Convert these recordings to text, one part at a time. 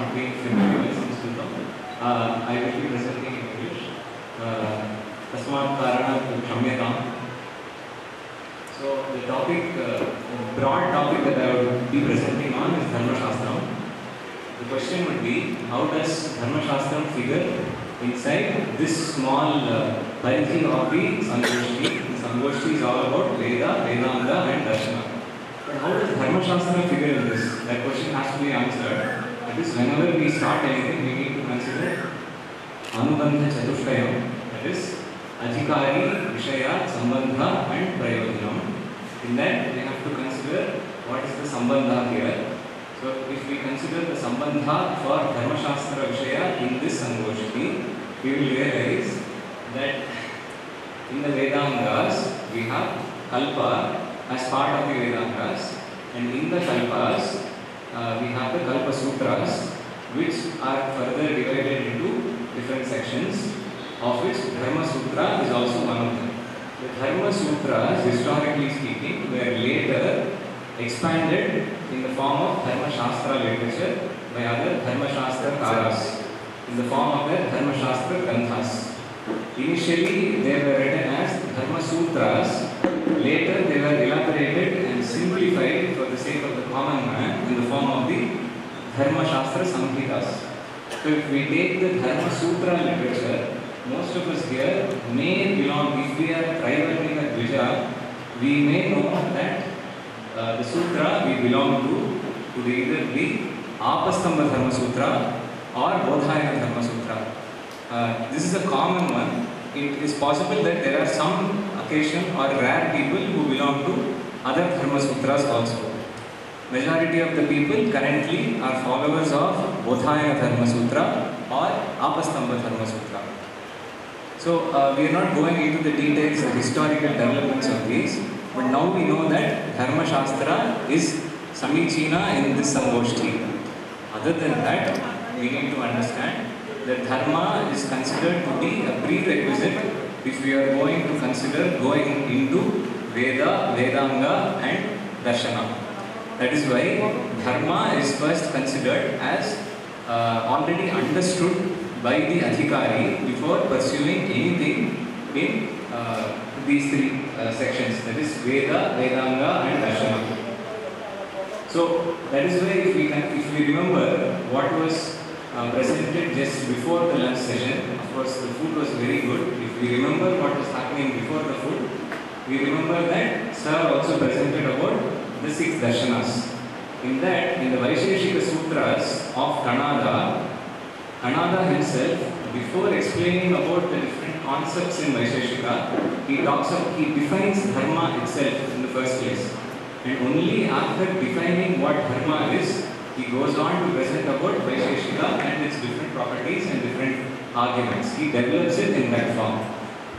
not being familiar with Sanskritam, I will be presenting in English. Tasmat Karanam Kshamyatam. So the topic, broad topic that I would be presenting on is Dharma Shastram. The question would be, how does Dharma Shastram figure inside this small parinthi of the Samgoshti? The Samgoshti is all about Veda, Vedanta and Darshana. But how does Dharma Shastra figure in this? That question has to be answered. That is, whenever we start anything, we need to consider Anubandha Chatushtayam. That is, Adhikari, Vishaya, Sambandha and Prayojanam. In that, we have to consider what is the Sambandha here. So, if we consider the Sambandha for Dharma Shastra Vishaya in this Sangoshti, we will realize that in the Vedangas, we have Kalpa as part of the Vedangas, and in the Kalpas, we have the Kalpa Sutras, which are further divided into different sections, of which Dharma Sutra is also one of them. The Dharma Sutras, historically speaking, were later expanded in the form of Dharma Shastra literature by other Dharma Shastra Karas, in the form of their Dharma Shastra Granthas. Initially, they were written as Dharma Sutras. Later, they were elaborated and simplified for the sake of the common man in the form of the Dharma Shastra Samhitas. So, if we take the Dharma Sutra literature, most of us here may belong, if we are Traivarnika Dvija, we may know that the Sutra we belong to could either be Apastamba Dharma Sutra or Bodhayana Dharma Sutra. This is a common one. It is possible that there are some occasion or rare people who belong to other Dharma Sutras also. Majority of the people currently are followers of Bodhayana Dharma Sutra or Apastamba Dharma Sutra. So we are not going into the details of historical developments of these, but now we know that Dharma Shastra is Samichina in this Samgoshti. Other than that, we need to understand that Dharma is considered to be a prerequisite if we are going to consider going into Veda, Vedanga and Darshana. That is why Dharma is first considered as already understood by the Adhikari before pursuing anything in these three sections, that is Veda, Vedanga and Darshana. So that is why if we remember what was presented just before the lunch session, of course the food was very good. If we remember what was happening before the food, we remember that Sir also presented about the 6 darshanas. In that, in the Vaisheshika Sutras of Kanada, Kanada himself, before explaining about the different concepts in Vaisheshika, he defines Dharma itself in the first place. And only after defining what Dharma is, he goes on to present about Vaisheshika and its different properties and different arguments. He develops it in that form.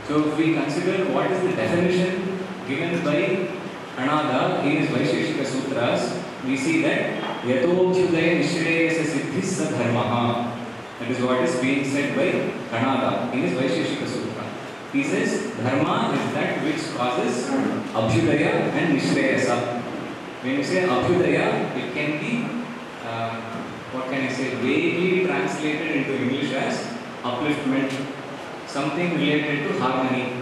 So if we consider what is the definition given by Kanada in his Vaisheshika Sutras, we see that Yatobhyudaya Nishreyasa Siddhis Sa Dharmaha. That is what is being said by Kanada in his Vaisheshika Sutra. He says Dharma is that which causes Abhyudaya and Nishreyasa. When you say Abhyudaya, it can be vaguely translated into English as upliftment, something related to harmony.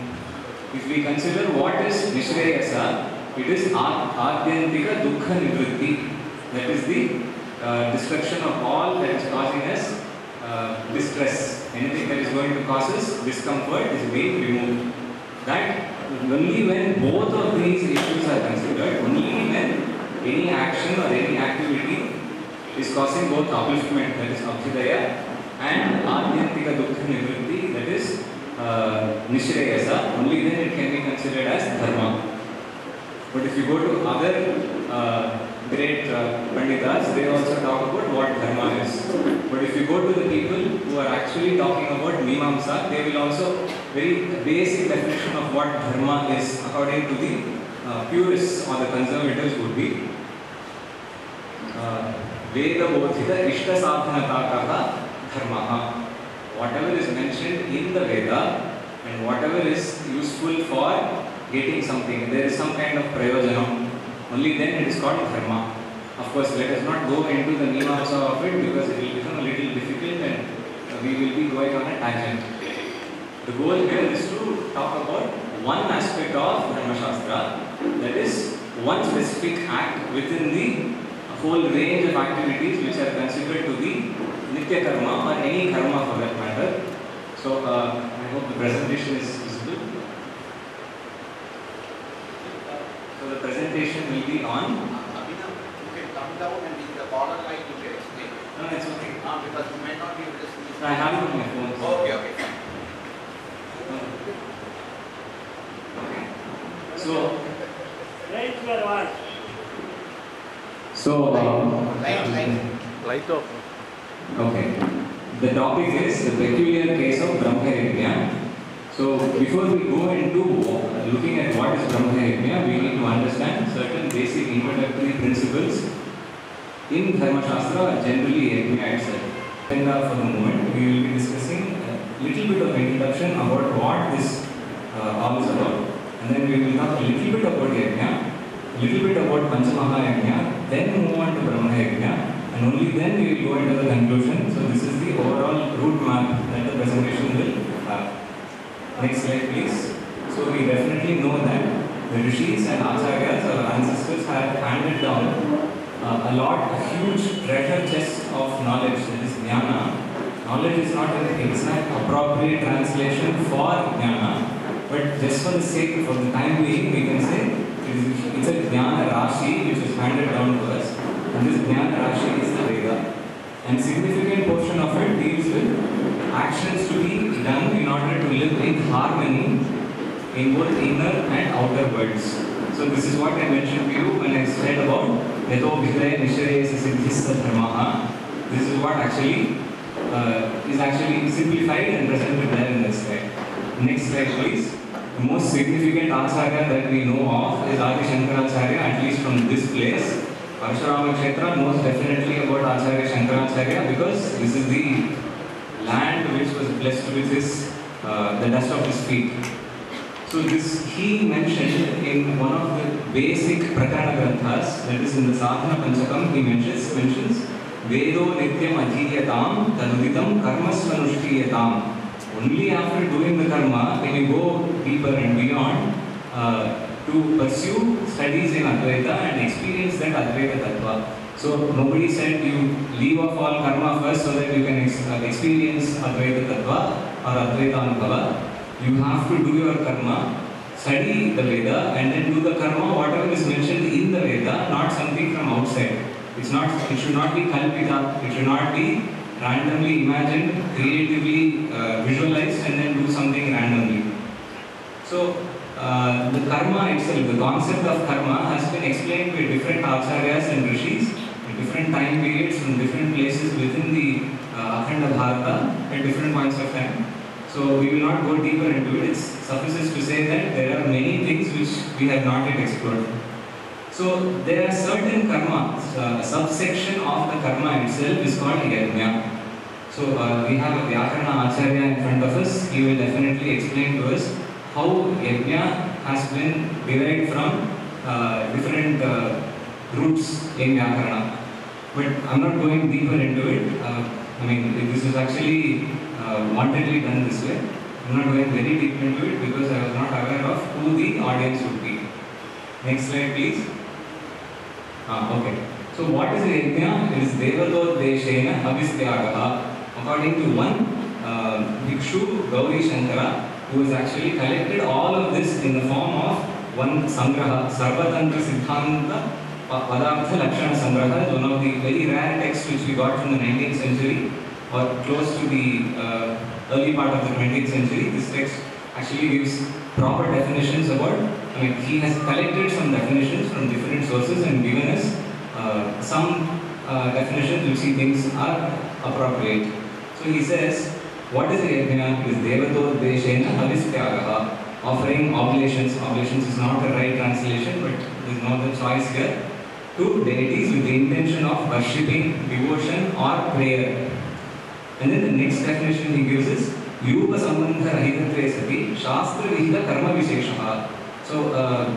If we consider what is Nishreyasa, it is Adyantika Dukkha Nivritti. That is the destruction of all that is causing us distress. Anything that is going to cause us discomfort is being removed. That only when both of these issues are considered, only when any action or any activity is causing both upliftment, that is Abhyudaya, and Adyantika Dukkha Nivritti, that is Nishreyasa, only then it can be considered as Dharma. But if you go to other great Panditas, they also talk about what Dharma is. But if you go to the people who are actually talking about Mimamsa, they will also, very basic definition of what Dharma is according to the purists or the conservatives would be Veda Bodhita Ishta Sadhanatakaha Dharmaha. Whatever is mentioned in the Veda and whatever is useful for getting something, there is some kind of prayojanam, only then it is called Dharma. Of course, let us not go into the mimamsa of it because it will become a little difficult and we will be going on a tangent. The goal here is to talk about one aspect of Dharma Shastra, that is one specific act within the whole range of activities which are considered to be Nitya Karma or any Karma for that matter. So, I hope the presentation is visible. So, the presentation will be on. You can come down and in the border line you can explain. No, it's okay. Because you may not be able to see. I have it on my phone. Okay, okay. Okay. So, Raise your voice. So, Light off. okay. The topic is the peculiar case of Brahma Yajna. So, before we go into looking at what is Brahma Yajna, we need to understand certain basic introductory principles in Dharma Shastra, generally Yajna itself. And for the moment, we will be discussing a little bit of introduction about what this all is about. And then we will talk a little bit about Yajna, a little bit about Panchamaha Yajna, then move on to Brahma Yajna, and only then we will go into the conclusion. So this is the overall route map that the presentation will have. Next slide please. So we definitely know that the rishis and acharyas, our ancestors, have handed down a lot, a huge treasure chest of knowledge, that is jnana. Knowledge is not an exact appropriate translation for jnana, but just for the sake, for the time being, we can say it's a jnana rashi which is handed down to us. And this jnana rashi is the Veda. And significant portion of it deals with actions to be done in order to live in harmony in both inner and outer worlds. So this is what I mentioned to you when I said about Yato Vidaya Nisharayasa Siddhista Dharmaha. This is what actually is actually simplified and presented there in this slide. Next slide please. The most significant acharya that we know of is Adi Shankaracharya, at least from this place. Parashurama Kshetra knows definitely about Acharya Shankaracharya because this is the land which was blessed with his, the dust of his feet. So this he mentioned in one of the basic Prakarana Granthas, that is in the Sadhana Panchakam, he mentions Vedo Nityam Adhiyatam Tanuditam Karmasvanushtiyatam. Only after doing the karma can you go deeper and beyond to pursue studies in Advaita and experience that Advaita Tattva. So nobody said you leave off all karma first so that you can experience Advaita Tattva or Advaita Anubhava. You have to do your karma, study the Veda and then do the karma, whatever is mentioned in the Veda, not something from outside. It should not be kalpita, it should not be randomly imagined, creatively visualized and then do something randomly. So the karma itself, the concept of karma has been explained by different acharyas and rishis in different time periods from different places within the Akhanda Bharata at different points of time. So we will not go deeper into it. It suffices to say that there are many things which we have not yet explored. So there are certain karma, a subsection of the karma itself is called yajna. So we have a Vyakarana Acharya in front of us. He will definitely explain to us how yajna has been derived from different roots in Vyakarana. But I'm not going deeper into it. I mean, this is actually wantedly done this way. I'm not going very deep into it because I was not aware of who the audience would be. Next slide, please. Okay. So what is the yajna? It is Devadot Deshena Abhistyagaha. According to one Bhikshu, Gauri Shankara, who has actually collected all of this in the form of one Sangraha, Sarvatantra Siddhanta Padartha Lakshana Sangraha, one of the very rare texts which we got from the 19th century or close to the early part of the 20th century. This text actually gives proper definitions about, I mean, he has collected some definitions from different sources and given us some definitions which he thinks are appropriate. So he says, what is a yajna? It is Devato Deshena Havistyagaha, offering oblations. Oblations is not the right translation, but there is no other choice here. To deities with the intention of worshipping, devotion or prayer. And then the next definition he gives is Yupa Sambandha Rahitatve Sati Shastra Vihita Karma Visheshaha. So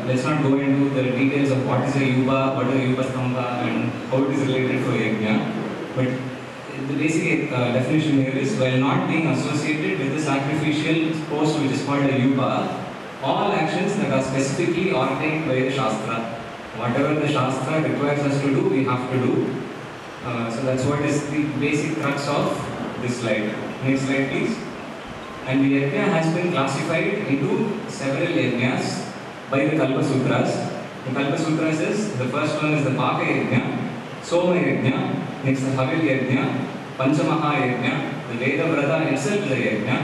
let's not go into the details of what is a yuba, what is a yuba stamba, and how it is related to yajna. But the basic definition here is, while not being associated with the sacrificial post which is called a yuba, all actions that are specifically ordained by the Shastra. Whatever the Shastra requires us to do, we have to do. So that's what is the basic crux of this slide. Next slide please. And the yajna has been classified into several yajnas by the Kalpa Sutras. The Kalpa Sutras is, the first one is the Paka Yajna, Soma Yajna, next the Havil Yajna, Panchamaha Yajna, the Veda Vrata itself is a yajna,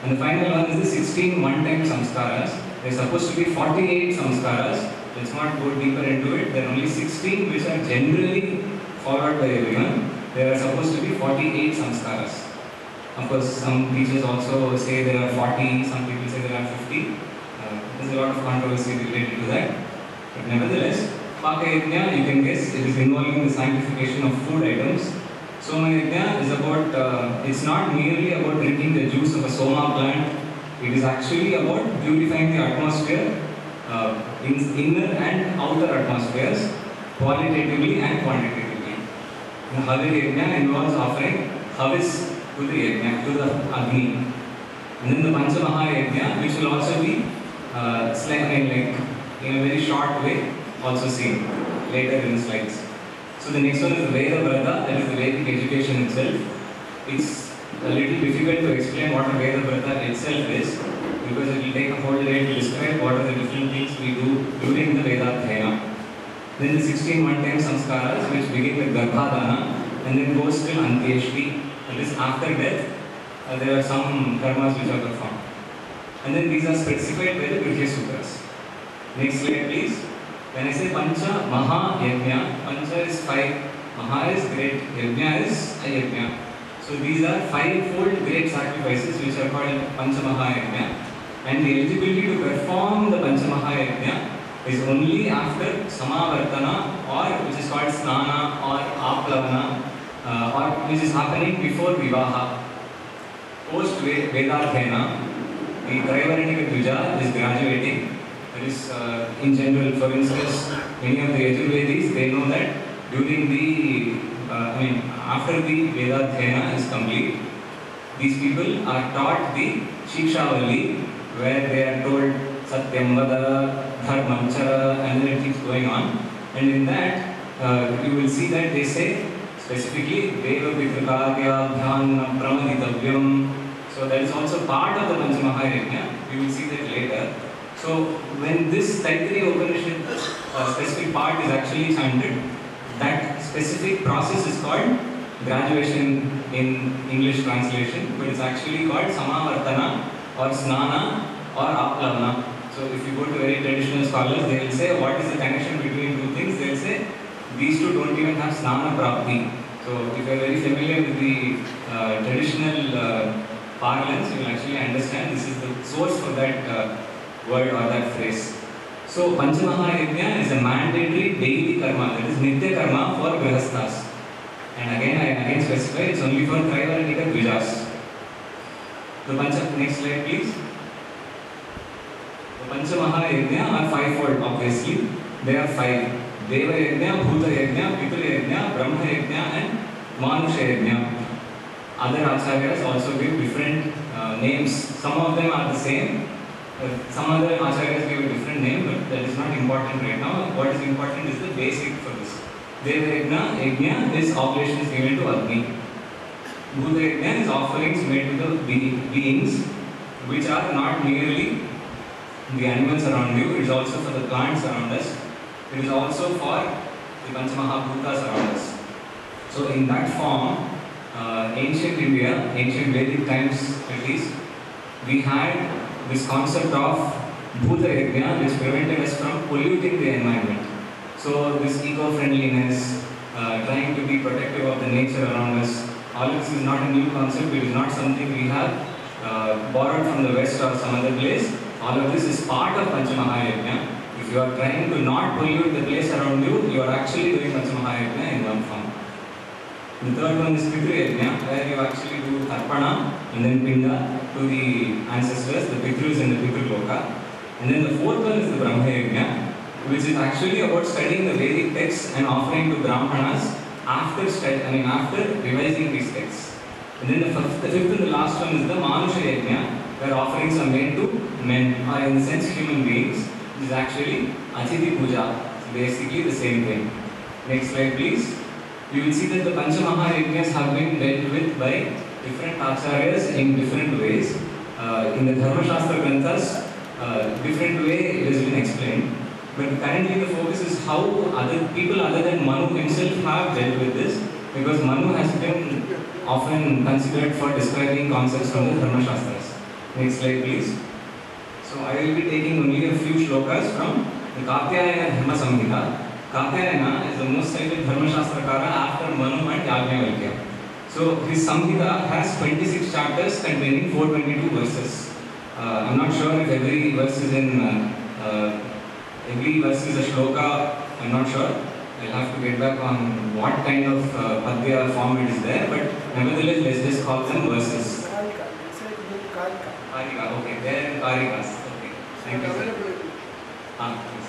and the final one is the 16 one-time samskaras. There are supposed to be 48 samskaras. Let's not go deeper into it. There are only 16 which are generally followed by everyone. There are supposed to be 48 samskaras. Of course, some teachers also say there are 40, some people say there are 50. There's a lot of controversy related to that. But nevertheless, Paka Yajna, you can guess, it is involving the sanctification of food items. Soma Yajna is about, it's not merely about drinking the juice of a soma plant. It is actually about purifying the atmosphere, inner and outer atmospheres, qualitatively and quantitatively. The Havil Yajna involves offering Havis to the Yajna, to the Agni. And then the Panchamaha Yajna, which will also be slightly like in a very short way, also seen later in the slides. So the next one is the Veda Vrata, that is the Vedic education itself. It's a little difficult to explain what a Veda Vrata itself is, because it will take a whole day to describe what are the different things we do during the Veda Adhyayana. Then the 16 one-time samskaras, which begin with Garbhadana and then goes till Antyeshti, that is after death. There are some karmas which are performed. And then these are specified by the Grihya Sutras. Next slide please. When I say Pancha Maha Yajna, Pancha is 5, Maha is great, Yajna is a Yajna. So these are 5-fold great sacrifices which are called Pancha Maha Yajna. And the eligibility to perform the Pancha Maha Yajna is only after Samavartana, or which is called Snana or Aplavana, or which is happening before Vivaha. Post Vedadhyayana, the Traivarnika Dvija is graduating. That is, in general, for instance, many of the Yajurvedis, they know that during the, after the Vedadhyayana is complete, these people are taught the Shikshavali, where they are told Satyam Vada, Dharmam Chara, and then it keeps going on. And in that, you will see that they say specifically Deva Pitrukadya Dhyan Pramaditavyam. So that is also part of the Panchamaha Yajna. We will see that later. So when this Taittiriya Upanishad specific part is actually chanted, that specific process is called graduation in English translation, but it's actually called Samavartana or Snana or Aplavana. So if you go to very traditional scholars, they will say what is the connection between two things. They will say these two don't even have Snana Prapti. So if you are very familiar with the traditional parlance, you will actually understand this is the source for that word or that phrase. So Panchamaha Yajna is a mandatory daily karma, that is Nitya karma for Grihasthas. And again, I again specify it's only for Traivarnika Dvijas. Next slide please. The Panchamaha Yajna are 5-fold, obviously. There are 5. Deva Yajna, Bhuta Yajna, Pitra Yajna, Brahma Yajna and Manusha Yajna. Other acharyas also give different names. Some of them are the same. Some other acharyas give a different name, but that is not important right now. What is important is the basic for this. Deva Yajna is oblations given to Agni. Bhuta Yajna is offerings made to the beings, which are not merely the animals around you, it is also for the plants around us. It is also for the Panchamahabhutas around us. So in that form, ancient India, ancient Vedic times at least, we had this concept of Bhuta Yajna which prevented us from polluting the environment. So this eco-friendliness, trying to be protective of the nature around us, all this is not a new concept, it is not something we have borrowed from the West or some other place. All of this is part of Panchamaha Yajna. If you are trying to not pollute the place around you, you are actually doing Panchamaha Yajna in one form. The third one is Pitru Yajna, where you actually do Tarpana and then Pinda to the ancestors, the Pitrus in the Pitru Loka. And then the fourth one is the Brahma Yajna, which is actually about studying the Vedic texts and offering to Brahmanas after revising these texts. And then the fifth and the last one is the Manusha Yajna, where offerings are made to men, or in the sense human beings, which is actually Atithi Puja, basically the same thing. Next slide please. You will see that the Pancha Mahayajnas have been dealt with by different acharyas in different ways. In the Dharma Shastra Granthas, different way it has been explained. But currently the focus is how other people other than Manu himself have dealt with this, because Manu has been often considered for describing concepts from the Dharma Shastras. Next slide please. So I will be taking only a few shlokas from the Katyayana Dharma Samhita. Katyayana is the most cited Dharma Shastrakara after Manu and Yajnavalkya. So his Samhita has 26 chapters containing 422 verses. I'm not sure if every verse is a shloka, I'm not sure. I'll have to get back on what kind of Padya form it is there, but nevertheless let's just call them verses. Karika, okay, they are in Karikas. Okay, thank you sir. Yes.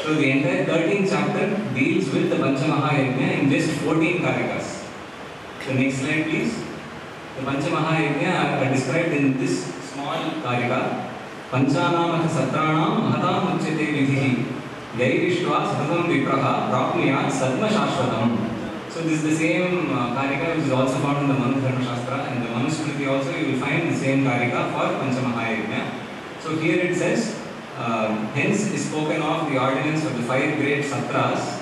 So the entire 13th chapter deals with the Pancha Mahayajna in just 14 Karikas. The next slide please. The Pancha Mahayajna are described in this small Karika. Panchanamata Satranam Mahatam Uchyate Vidhihi Yairishva Sadham Vipraha Prapniyat Sadma Shashvatam. So this is the same Karika which is also found in the Manu Dharma Shastra, and the Manusmriti also you will find the same Karika for Pancha Mahayajna. So here it says, hence is spoken of the ordinance of the 5 great Satras.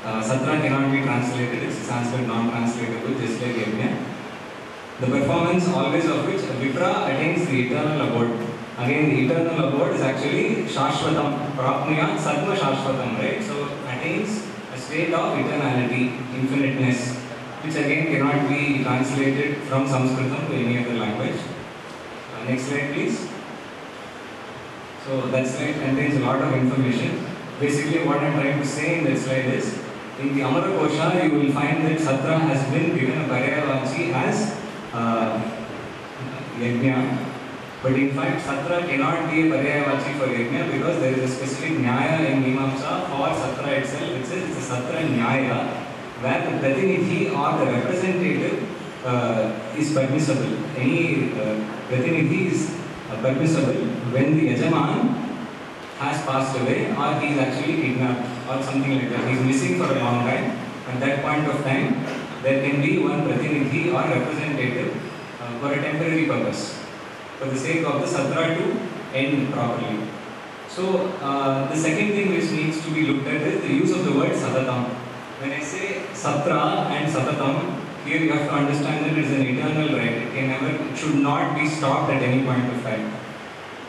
Satra cannot be translated, it's Sanskrit non-translatable, just like Yajna. The performance always of which Vipra attains the eternal abode. Again, the eternal abode is actually Shashvatam, Prapniyat Sadma Shashvatam, right? So attains a state of eternality, infiniteness, which again cannot be translated from Sanskritam to any other language. Next slide please. So that slide contains a lot of information. Basically what I am trying to say in that slide is, in the Amara Kosha you will find that Satra has been given a Paryavachi as Yajna. But in fact, Satra cannot be a Paryavachi for Yajna because there is a specific Nyaya in Mimamsa for Satra itself. It says it's a Satra Nyaya, where the Pratinidhi or the representative is permissible. Any Pratinidhi is permissible when the Yajaman has passed away or he is actually kidnapped or something like that. He is missing for a long time. At that point of time, there can be one Pratinidhi or representative for a temporary purpose, for the sake of the Satra to end properly. So, the second thing which needs to be looked at is the use of the word Satatam. When I say Satra and Satatam, here you have to understand that it is an eternal right. It should not be stopped at any point of time.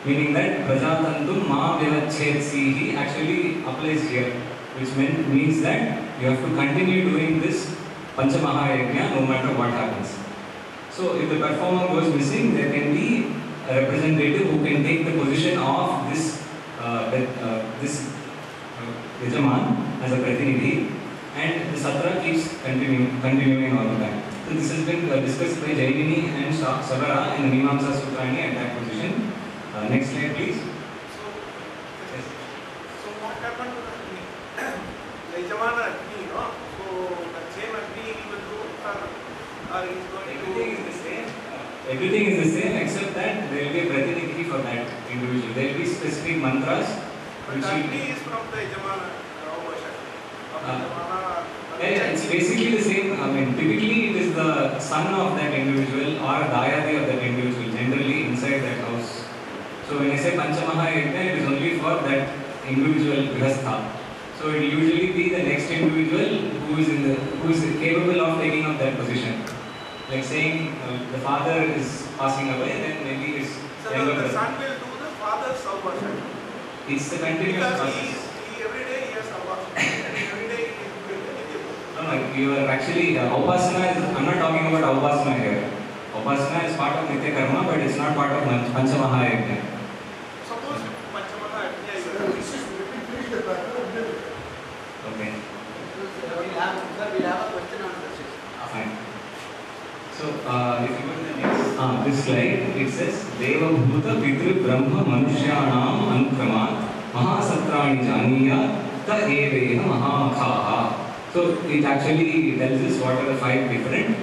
Meaning that Prajatantum Ma Vyavachhetsihi actually applies here, which means that you have to continue doing this Pancha Mahayajna no matter what happens. So if the performer goes missing, there can be a representative who can take the position of this Yajaman as a Pratinidhi, and the Satra keeps continuing all the time. So this has been discussed by Jainini and Savara in the Mimamsa Sutrani at that position. Next slide please. So what happened to the Yajamana Agni, no? So the same Agni he will do or he is going Everything is the same. Everything is the same except that there will be a Pratinidhi for that individual. There will be specific mantras. But Agni is from the Yajamana. It's basically the same. Typically it is the son of that individual or Dayadi of that individual, generally inside that house. So when I say Pancha Mahayajna, it is only for that individual Grihastha. So it will usually be the next individual who is capable of taking up that position. Like saying the father is passing away, then maybe his younger the brother. son will do the father's salvation. It's the continuous Because process. he every day he has salvation. Every day he is doing the No, you are actually, Upasana is, I'm not talking about Upasana here. Upasana is part of Nitya Karma, but it's not part of Pancha Mahayajna. Suppose Panchamana Agni is Okay. we'll have a question on this. Fine. So, if you go to the next, this slide, it says Deva Bhuta Pitru Brahma Manushyanam Anukramat Mahasatrani Janiya Ta Eveha Mahamakhaha. So it actually tells us what are the 5 different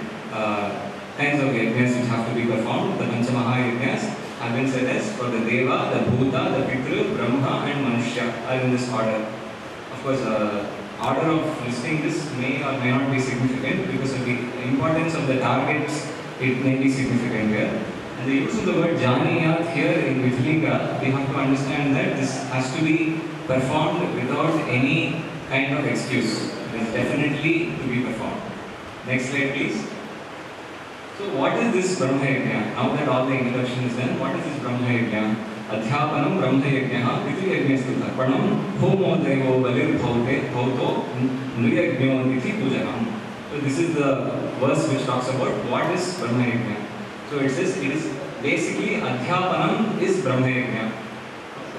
kinds of yajnas which have to be performed. The Panchamaha yajnas have been said as for the Deva, the Bhuta, the Pitru, Brahma and Manushya are in this order. Of course, order of listing this may or may not be significant because of the importance of the targets. It may be significant here. And the use of the word Janiyat here in Mithlinga, we have to understand that this has to be performed without any kind of excuse. It is definitely to be performed. Next slide please. So what is this Brahma Yajna? Now that all the introduction is done, what is this Brahma Yajna? Adhyapanam Brahma Yajna Tithi Yajnastu Tarpanam Homo Devo Balir Bhauto Nriyajnyo Tithi Pujanam. So this is the verse which talks about what is Brahma Yajna. So it says it is basically Adhyapanam is Brahma Yajna.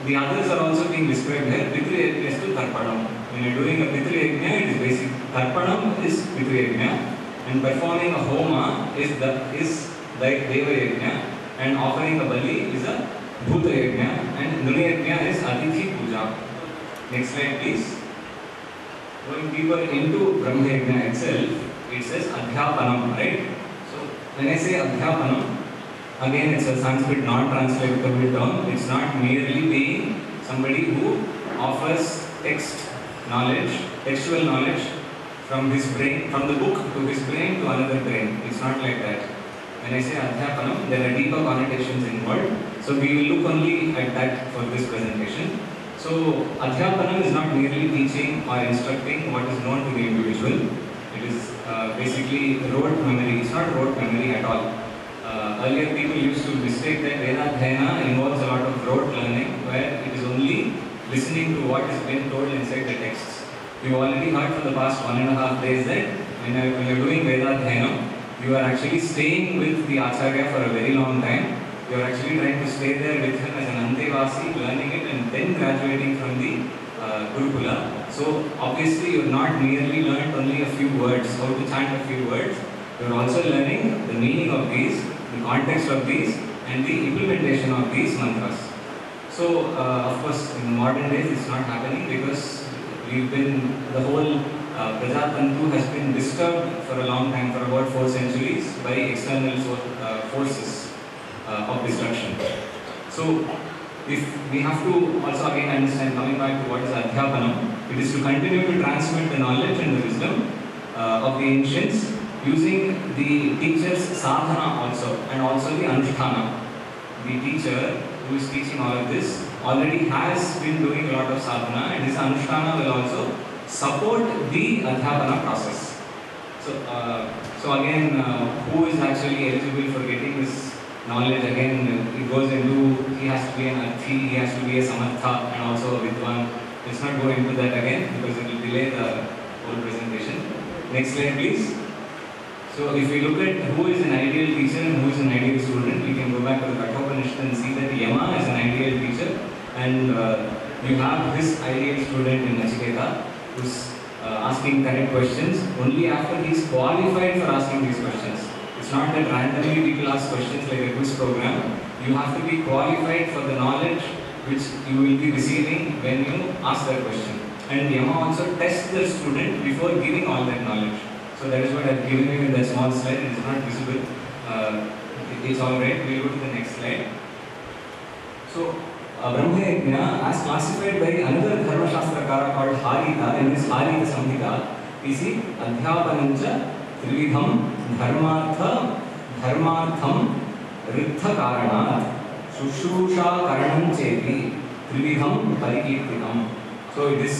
The others are also being described here. Pitru Yajnastu Tarpanam. When you are doing a Pitru Yajna, it is basic. Tarpanam is Pitru Yajna. And performing a Homa is like Deva Yajna. And offering a Bali is a Bhuta Yajna. And Nrya Yajna is Atithi Puja. Next slide please. Going deeper into Brahma Yajna itself, it says Adhyapanam, right? So when I say Adhyapanam, again it's a Sanskrit non-translatable term. It's not merely being somebody who offers textual knowledge from his brain, from the book to his brain to another brain. It's not like that. When I say Adhyapanam, there are deeper connotations involved. So we will look only at that for this presentation. So Adhyapanam is not merely teaching or instructing what is known to the individual. It is basically rote memory. It's not rote memory at all. Earlier people used to mistake that Vedadhyayana involves a lot of rote learning where it is only listening to what has been told inside the texts. We've already heard from the past 1.5 days that when you're doing Vedadhyayana, you are actually staying with the Acharya for a very long time. You are actually trying to stay there with him as an Antevasi, learning it and then graduating from the Gurukula. So obviously you have not merely learned only a few words, how to chant a few words. You are also learning the meaning of these, the context of these and the implementation of these mantras. So of course in modern days it's not happening because the whole Prajatantu has been disturbed for a long time, for about 4 centuries by external forces of destruction. So if we have to also again understand, coming back to what is Adhyapanam, it is to continue to transmit the knowledge and the wisdom of the ancients using the teacher's sadhana also and also the anusthana. The teacher who is teaching all of this already has been doing a lot of sadhana and this anusthana will also support the Adhyapana process. So again, who is actually eligible for getting this knowledge? Again, it goes into, he has to be an Arthi, he has to be a Samartha and also a Vidwan. Let's not go into that again because it will delay the whole presentation. Next slide please. So if we look at who is an ideal teacher and who is an ideal student, we can go back to the Kathopanishad and see that Yama is an ideal teacher and you have this ideal student in Nachiketa who's asking correct questions only after he is qualified for asking these questions. It's not that randomly people ask questions like a quiz program. You have to be qualified for the knowledge which you will be receiving when you ask that question. And Yama also tests the student before giving all that knowledge. So that is what I have given you in that small slide. It is not visible. It's alright. We will go to the next slide. So Brahma Yajna, as classified by another Dharma Shastrakara called Harita, in his Harita Samhita, is the Adhyapanancha Trividham Dharmartham Rittha Karanat Shushusha Karanam Cheti Trividham Parikirtinam. So this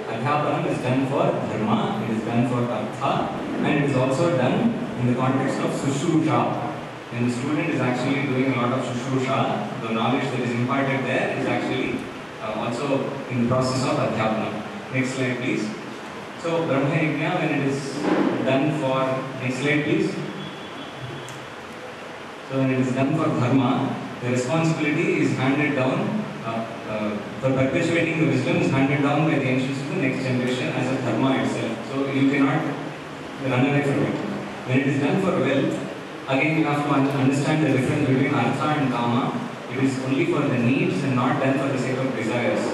Adhyapanam is done for Dharma, it is done for Artha, and it is also done in the context of Sushrusha. When the student is actually doing a lot of Sushrusha, the knowledge that is imparted there is actually also in the process of Adhyapana. Next slide please. So Brahma Yajna, when it is done for, next slide please. So when it is done for Dharma, the responsibility is handed down, for perpetuating the wisdom is handed down by the ancients to the next generation as a Dharma itself. So you cannot run away from it. When it is done for wealth, Again, you have to understand the difference between artha and kama. It is only for the needs and not done for the sake of desires.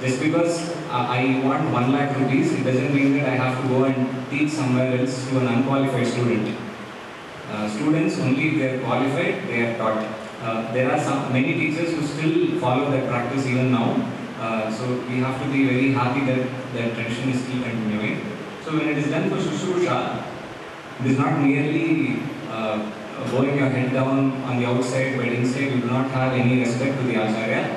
Just because I want 1 lakh rupees, it doesn't mean that I have to go and teach somewhere else to an unqualified student. Students, only if they are qualified, they are taught. There are many teachers who still follow that practice even now. So we have to be very happy that that tradition is still continuing. So when it is done for Shushrusha, it is not merely bowing your head down on the outside, but instead you do not have any respect to the Acharya.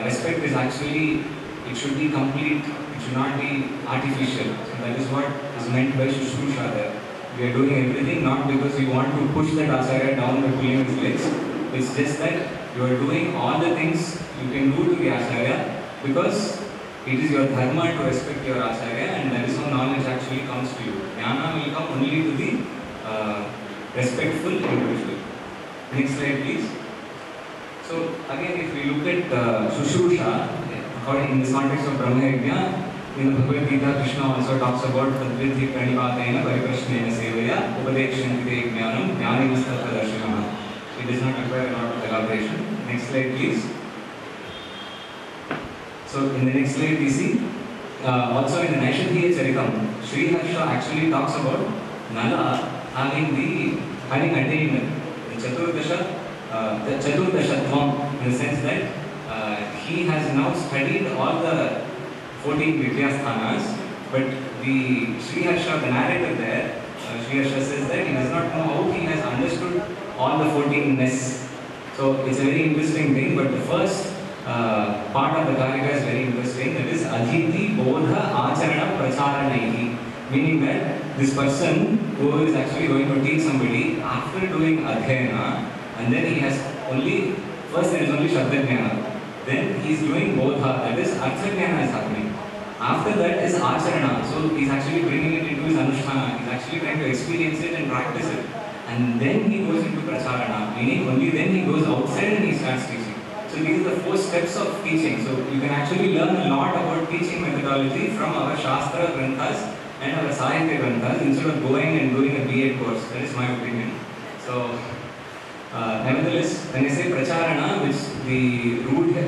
Respect is actually, it should be complete, it should not be artificial. So that is what is meant by Shushrusha there. We are doing everything not because we want to push that Acharya down by pulling his legs. It's just that you are doing all the things you can do to the Acharya because it is your dharma to respect your Acharya, and that is how knowledge actually comes to you. Jnana will come only to the respectful individual. Next slide please. So again, if we look at Shushrusha, according in this context of Brahma Yajna, in the Bhagavad Gita, Krishna also talks about Tadvidhi Pranivatena Pariprashnena Sevaya Upadekshantite Jnanam Jnanivastatra Darshanam. It does not require a lot of elaboration. Next slide please. So in the next slide we see, also in the Naishadhiya Charitam, Sri Harsha actually talks about Nala having attained the Chaturdashatvam, in the sense that he has now studied all the 14 Vidyasthanas, but the Sri Harsha, the narrator there, Sri Harsha says that he does not know how he has understood all the 14ness. So it's a very interesting thing, but the first part of the Karika is very interesting. That is Adhiti Bodha Acharana Pracharanaihi, meaning that this person who is actually going to teach somebody, after doing Adhyayana, and then he has only, first there is only Shabdajnana, then he is doing Bodha, that is Arthajnana is happening. After that is Acharana, so he is actually bringing it into his Anushtana, he is actually trying to experience it and practice it. And then he goes into Pracharana, meaning only then he goes outside and he starts teaching. So these are the 4 steps of teaching. So you can actually learn a lot about teaching methodology from our Shastra Granthas and our Sahitya Granthas instead of going and doing a B.Ed course. That is my opinion. So nevertheless, when I say Pracharana, which the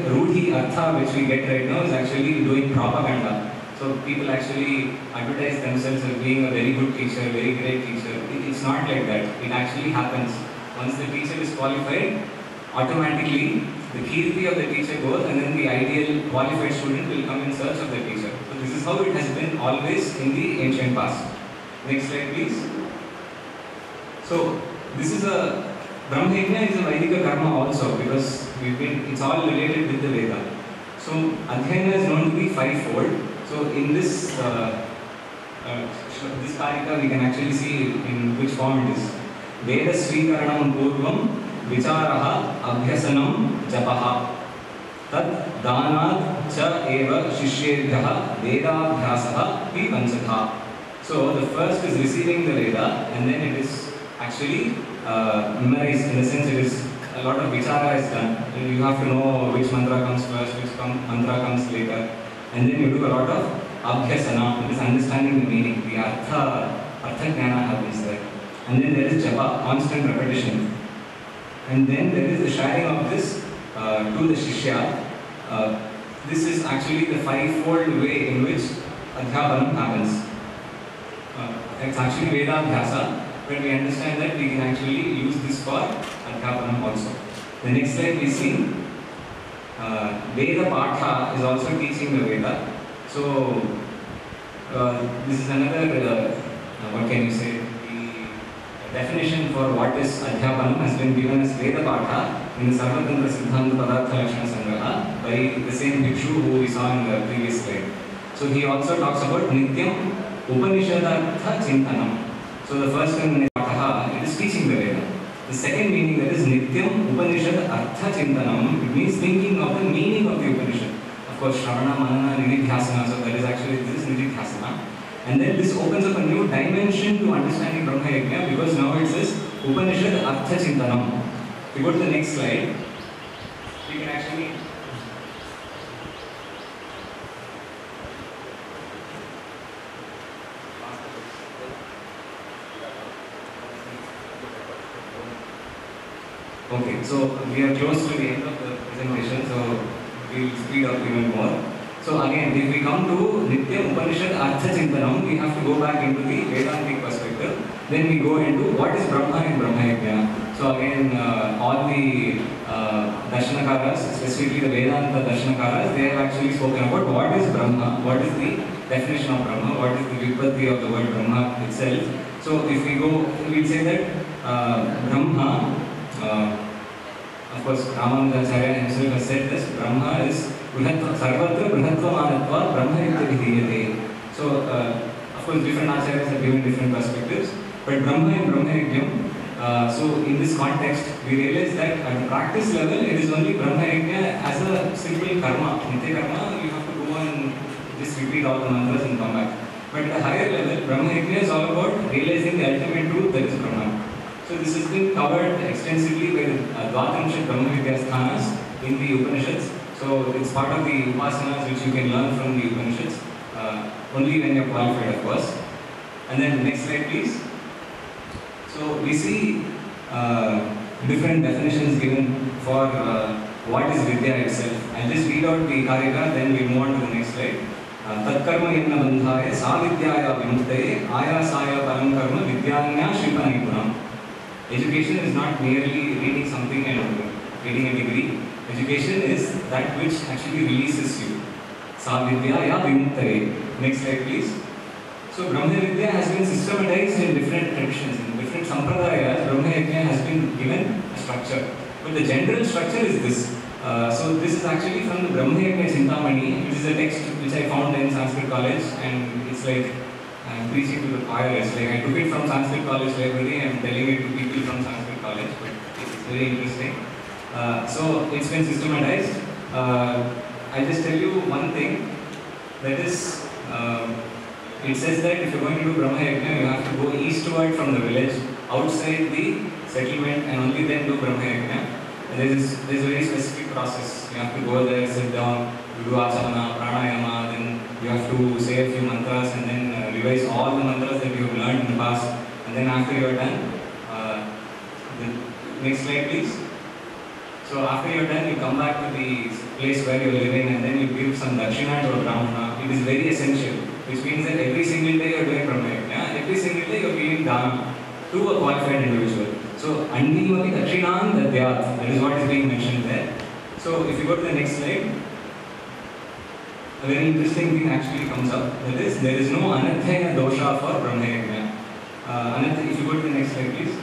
Rudhi Artha which we get right now is actually doing propaganda. So people actually advertise themselves as being a very good teacher, very great teacher. It's not like that. It actually happens. Once the teacher is qualified, automatically the kirti of the teacher goes, and then the ideal qualified student will come in search of the teacher. So this is how it has been always in the ancient past. Next slide please. So this is a Brahma Yajna is a Vaidika karma also, because it's all related with the Veda. So Adhyayana is known to be 5-fold. So in this this Karika we can actually see in which form it is. Veda Srikaranam Purvam Vicharaha Abhyasanam Japaha Tad Danad Cha Eva Shishyebhyaha Vedabhyasaha Pi Panchatha. So the first is receiving the Veda, and then it is actually memorized, in the sense it is a lot of vichara is done. You have to know which mantra comes first, which mantra comes later, and then you do a lot of abhyasana, it is understanding the meaning, the artha jnana happens there. And then there is japa, constant repetition. And then there is the sharing of this to the shishya. This is actually the 5-fold way in which adhyapanam happens. It's actually Vedabhyasa, but we understand that we can actually use this for adhyapanam also. The next slide we see Veda Patha is also teaching the Veda. So this is another, what can you say, the definition for what is adhyapanam has been given as Veda Patha in the Sarvatantra Siddhanta Padartha Lakshana Sangraha by the same Bhikshu who we saw in the previous slide. So he also talks about Nityam Upanishadartha Chintanam. So the first one is Patha, it is teaching the Veda. The second meaning, that is Nityam Upanishad Artha Chintanam, it means thinking of the meaning of the Upanishad. Of course, Shravana, Manana, Nididhyasana, so that is actually, this is Nididhyasana. And then this opens up a new dimension to understanding Brahma Yajna, because now it says Upanishad Artha Chintanam. If you go to the next slide, we can actually Okay, so we are close to the end of the presentation, so we'll speed up even more. So again, if we come to Nitya Upanishad Artha Chintanam, we have to go back into the Vedantic perspective. Then we go into what is Brahma and Brahma Yajna. So again, all the Darshanakaras, specifically the Vedanta Darshanakaras, they have actually spoken about what is Brahma, what is the definition of Brahma, what is the Vyupatti of the word Brahma itself. So if we go, we'll say that Brahma, of course, Ramanujacharya himself has said this, Brahma is Sarvatra Brihatvamanatva Brahma Vidhiyate. So, of course, different acharyas have given different perspectives, but Brahma and Brahma Yajna, so in this context, we realize that at the practice level, it is only Brahma Yajna as a simple karma. Nitya karma, you have to go and just repeat all the mantras and come back. But at a higher level, Brahma Yajna is all about realizing the ultimate truth that is Brahman. So this has been covered extensively by the Dvatrimshat Brahma Vidya Sthanas in the Upanishads. So it's part of the upasanas which you can learn from the Upanishads, only when you are qualified, of course. And then next slide, please. So we see different definitions given for what is Vidya itself. I'll just read out the Karika, then we move on to the next slide. Tatkarma yenna bandhaya savidyaya vimuktaye ayasaya param karma vidyanya shripanaigunam. Education is not merely reading something and getting a degree. Education is that which actually releases you. Savidyaya vimuktaye. Next slide, please. So Brahma Vidya has been systematized in different traditions, in different sampradayas. Brahma Yajna has been given a structure. But the general structure is this. So this is actually from the Brahma Yajna Chintamani, which is a text which I found in Sanskrit College, and it's like I'm preaching to the choir. It's like I took it from Sanskrit College library and I'm telling it to people from Sanskrit College, but it's very interesting. So it's been systematized. I'll just tell you one thing, that is, it says that if you're going to do Brahma Yajna, you have to go eastward from the village, outside the settlement, and only then do Brahma Yajna. And there's a very specific process. You have to go there, sit down, you do asana, pranayama, then you have to say a few mantras and then revise all the mantras that you have learned in the past. And then after you are done, the next slide, please. So after you are done, you come back to the place where you are living and then you give some dakshina to a brahmana. It is very essential, which means that every single day you are doing Brahma Yajna, every single day you are giving dana to a qualified individual. So Andimati Dakshinam Dadyat, that is what is being mentioned there. So if you go to the next slide, a very interesting thing actually comes up. That is, there is no Anadhyayana dosha for Brahma Yajna. If you go to the next slide, please.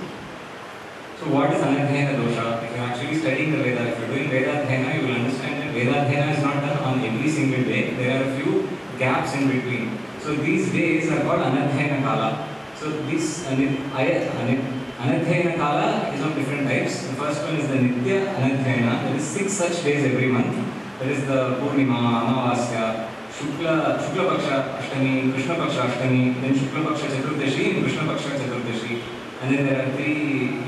So what is Anadhyayana dosha? If you are actually studying the Veda, if you are doing Vedadhyayana, you will understand that Vedadhyayana is not done on every single day. There are a few gaps in between. So these days are called Anadhyayana Kala. So this Anadhyayana Kala is of different types. The first one is the Nitya Anadhyayana. There is 6 such days every month. There is the Purnima, Amavasya, Shukla Paksha Ashtami, Krishna Paksha Ashtami, then Shukla Paksha Chaturdashi and Krishna Paksha Chaturdashi. And then there are 3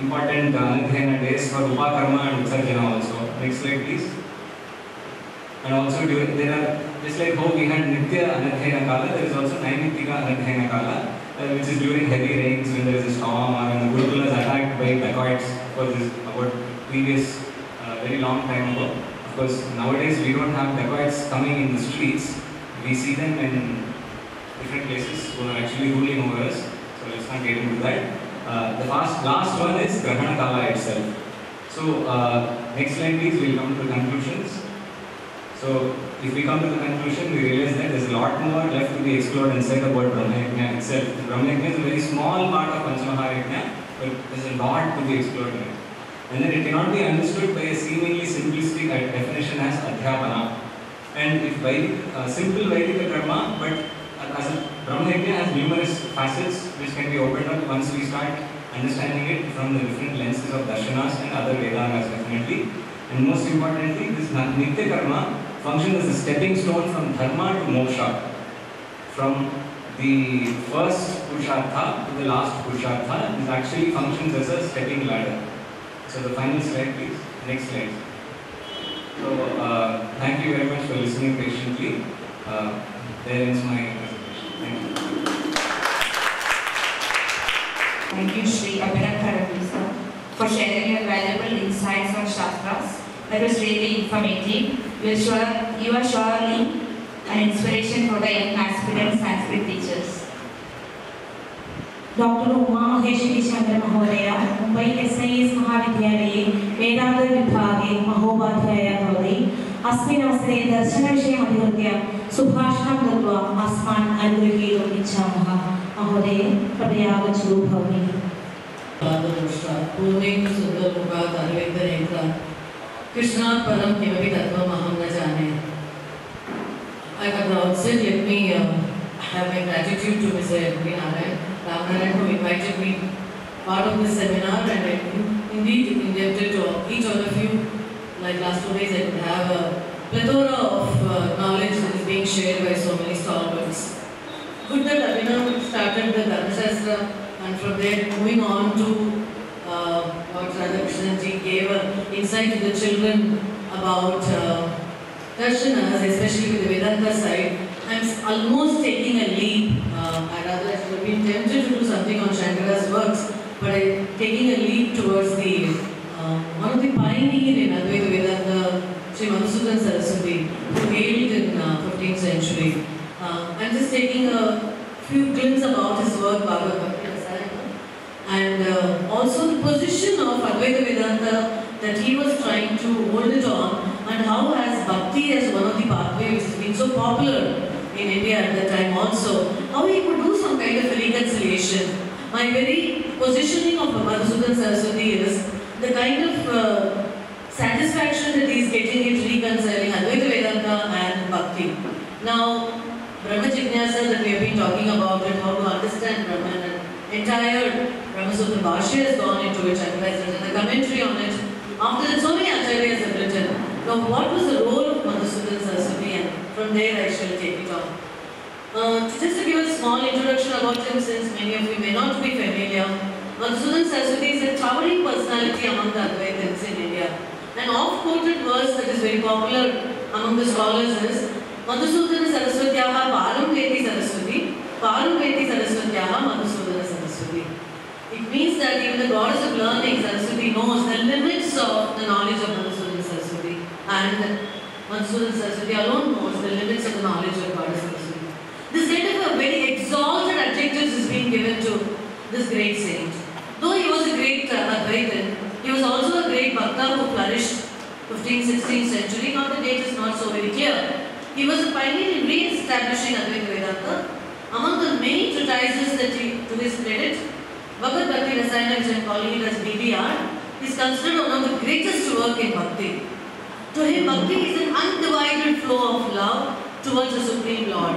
important Anadhyayana days for Upakarma and Utsarjana also. Next slide, please. And also there are, just like how we had Nitya Anadhyayana Kala, there is also Naimitika Anadhyayana Kala, which is during heavy rains when there is a storm or when the Gurukula is attacked by dacoits. For this about previous very long time ago. Of course, nowadays we don't have dacoits coming in the streets. We see them in different places who are actually ruling over us. So let's not get into that. The last one is Grahana Kala itself. So next slide, please. We'll come to the conclusions. So if we come to the conclusion, we realize that there's a lot more left to be explored inside about Brahma Yajna itself. Brahma Yajna is a very small part of Panchamaharajna, but there's a lot to be explored in it. And then it cannot be understood by a seemingly simplistic definition as Adhyapana. And if simple Vaidika karma, but as a Brahma Yajna has numerous facets which can be opened up once we start understanding it from the different lenses of darshanas and other Vedanas definitely. And most importantly, this Nitya karma functions as a stepping stone from dharma to moksha, from the first Purushartha to the last Purushartha. This actually functions as a stepping ladder. So the final slide, please. Next slide. So thank you very much for listening patiently. There ends my presentation. Thank you. Thank you, Sri Abhinandareddy sir, for for sharing your valuable insights on Shastras. That was really informative. You are surely an inspiration for the young aspirant Sanskrit teachers. Dr. Uma Maheshwari Chandra Mahodaya, Mumbai SIS Mahavidyalaye, Vedanta Vibhage, Mahobadhyaya Bhavati, Asmin Avasare Darshana Vishayam Adhirutya, Subhashanam Dattva, Asman Anugrihitum Ichchamaha, Mahodaya, Prabhyagachuru Bhavati. Purne Sundar Mukha Arvind Netra, Krishna Param Kimapi Tattvam Aham Na Jane. At the outset, let me have my gratitude to Mr. M.P. Ramnarayan who invited me part of this seminar, and indeed indebted to each one of you. Like last 2 days, I could have a plethora of knowledge that is being shared by so many stalwarts. Good that Abhinav started the Dharmashastra, and from there moving on to what Radhakrishnan ji gave an insight to the children about darshanas, especially with the Vedanta side. I'm almost taking a leap. I'd rather have been tempted to do something on Shankara's works, but I'm taking a leap towards the one of the pioneers in Advaita Vedanta, Sri Madhusudan Saraswati, who hailed in 15th century. I'm just taking a few glimpses about his work, Bhagavad Bhakti Rasayana, and also the position of Advaita Vedanta that he was trying to hold it on, and how has Bhakti as one of the pathways which has been so popular in India at that time also, how he could do some kind of a reconciliation. My very positioning of Madhusudan Saraswati is the kind of satisfaction that he is getting in reconciling Advaita Vedanta and Bhakti. Now, Brahma Jignasa that we have been talking about and how to understand Brahman, and entire Brahma Sutra Bhashya has gone into it, Shankara has written a commentary on it. After that, so many acharyas have written. Now, what was the role of Madhusudan Saraswati, and from there I shall take it on. Just to give a small introduction about him, since many of you may not be familiar, Madhusudan Saraswati is a towering personality among the Advaitins in India. An oft-quoted verse that is very popular among the scholars is Madhusudan Saraswatyaha Param Veti Saraswati, Param Veti Saraswatyaha Madhusudan Saraswati. It means that even the goddess of learning, Saraswati, knows the limits of the knowledge of Madhusudan Saraswati, and Madhusudan Saraswati alone knows the limits of the knowledge of goddess Saraswati. This kind of a very exalted adjectives is being given to this great saint. Though he was a great Advaitin, he was also a great Bhakta who flourished 15th, 16th century. Now the date is not so very clear. He was a pioneer in re-establishing Advaita Vedanta. Among the many treatises that he, to his credit, Bhagavad Bhakti Rasayana, which I am calling it as BBR, is considered one of the greatest work in Bhakti. To him, Bhakti is an undivided flow of love towards the Supreme Lord.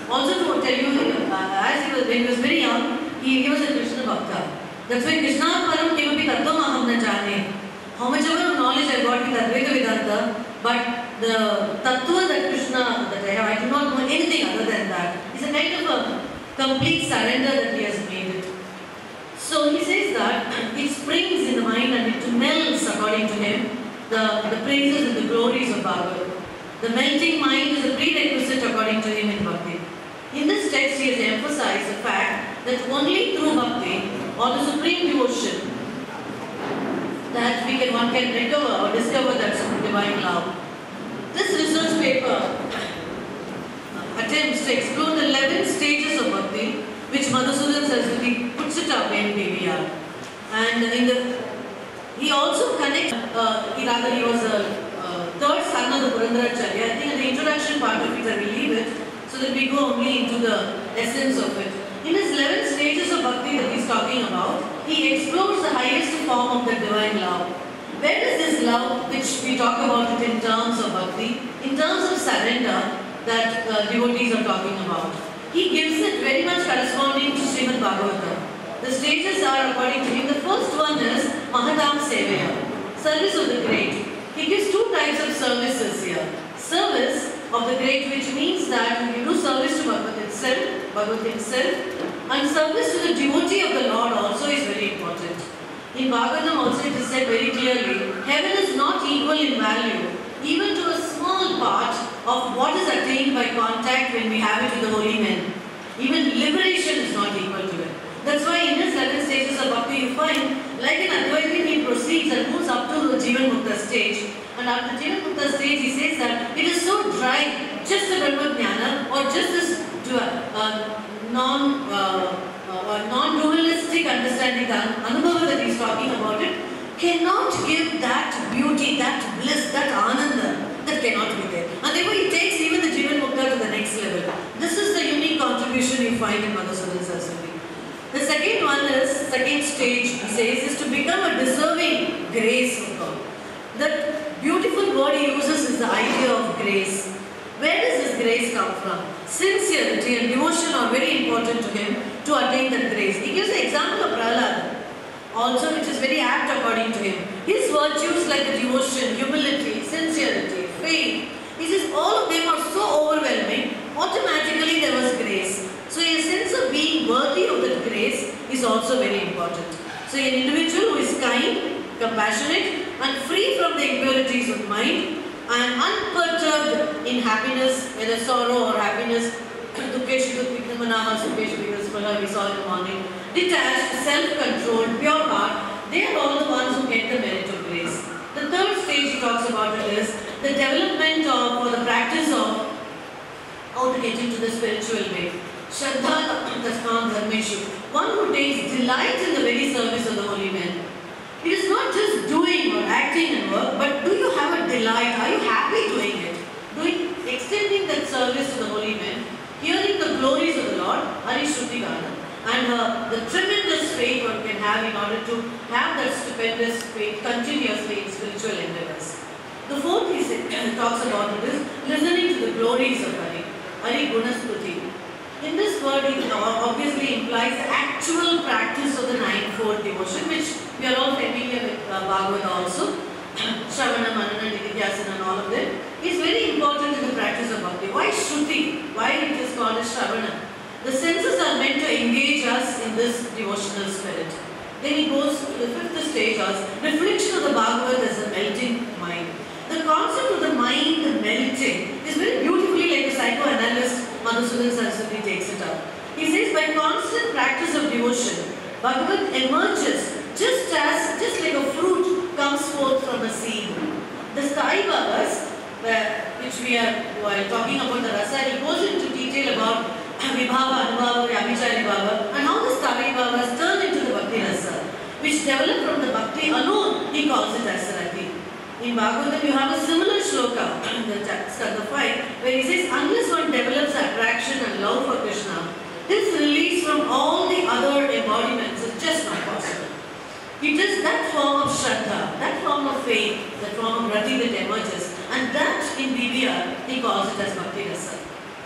Also to tell you, when he was very young, he was a Krishna Bhakta. That's why Krishna Param Kimapi Tattvam Aham Na Jane. How much ever knowledge I got with Advaita Vedanta, but the Tattva that Krishna, that I have, I do not know anything other than that. It's a kind of a complete surrender that he has made it. So he says that it springs in the mind and it melts, according to him, the praises and the glories of Bhagavad. The melting mind is a prerequisite, according to him, in Bhakti. In this text, he has emphasized the fact that only through Bhakti, or the supreme devotion, that one can recover or discover that divine love. This research paper attempts to explore the 11 stages of Bhakti, which Madhusudan Saraswati puts it up in BBR. And he also connects, he was a third son of the Purandaracharya. I think in the introduction part of it, I will leave it, so that we go only into the essence of it. In his 11 stages of Bhakti that he is talking about, he explores the highest form of the divine love. Where does this love, which we talk about it in terms of Bhakti, in terms of surrender, that devotees are talking about? He gives it very much corresponding to Srimad Bhagavatam. The stages are, according to him, the first one is Mahatam Sevaya, service of the great. He gives two types of services here. Service of the great, which means that you do service to Bhagavad himself, and service to the devotee of the Lord also is very important. In Bhagavatam also it is said very clearly, heaven is not equal in value, even to a small part of what is attained by contact when we have it with the holy men. Even liberation is not equal to it. That's why in his 11 stages of Bhakti you find Like in Advaita, he proceeds and moves up to the Jivan Mukta stage. And after Jivan Mukta stage, he says that it is so dry, just the Brahma Jnana or just this non-dualistic understanding, the Anubhava that he is talking about it, cannot give that beauty, that bliss, that ananda, that cannot be there. And therefore he takes even the Jivan Mukta to the next level. This is the unique contribution you find in Madhusudana Saraswati. The second stage, he says, is to become a deserving grace of God. The beautiful word he uses is the idea of grace. Where does this grace come from? Sincerity and devotion are very important to him to attain that grace. He gives the example of Prahlad, also which is very apt according to him. His virtues like the devotion, humility, sincerity, faith, he says all of them are so overwhelming, automatically there was grace. So a sense of being worthy of that grace is also very important. So an individual who is kind, compassionate and free from the impurities of mind and unperturbed in happiness, whether sorrow or happiness, we saw in the morning, detached, self-controlled, pure heart, they are all the ones who get the merit of grace. The third stage he talks about it is the development of or the practice of how to get into the spiritual way. Shraddha Tasman Dharmeshu, one who takes delight in the very service of the holy men. It is not just doing or acting and work, but do you have a delight? Are you happy doing it? Extending that service to the holy men, hearing the glories of the Lord, Harishrutigana, and the tremendous faith one can have in order to have that stupendous faith continuously in spiritual endeavors. The fourth he talks about it is listening to the glories of Hari, Hari Gunastuti. In this word, it obviously implies the actual practice of the ninefold devotion, which we are all familiar with Bhagavad also. Shravana, Manana, Nididhyasana and all of them is very important in the practice of Bhakti. Why Shruti? Why it is called as Shravana? The senses are meant to engage us in this devotional spirit. Then he goes to the fifth stage as reflection of the Bhagavad as a melting mind. The concept of the mind melting is very beautifully like the psychoanalyst Madhusudana Saraswati takes it up. He says by constant practice of devotion, Bhagavad emerges just like a fruit comes forth from a seed. The Sthai Babas, which we are talking about the rasa, he goes into detail about Vibhava, Anubhava, Abhichari Baba, and how the Sthai Babas turn into the Bhakti rasa, which develop from the Bhakti alone, he calls it as Rati. In Bhagavatam, you have a similar shloka in the Skanda 5, where he says, unless one develops attraction and love for Krishna, his release from all the other embodiments is just not possible. It is that form of Shraddha, that form of faith, that form of Rati that emerges, and that in BBR, he calls it as Bhakti Rasa.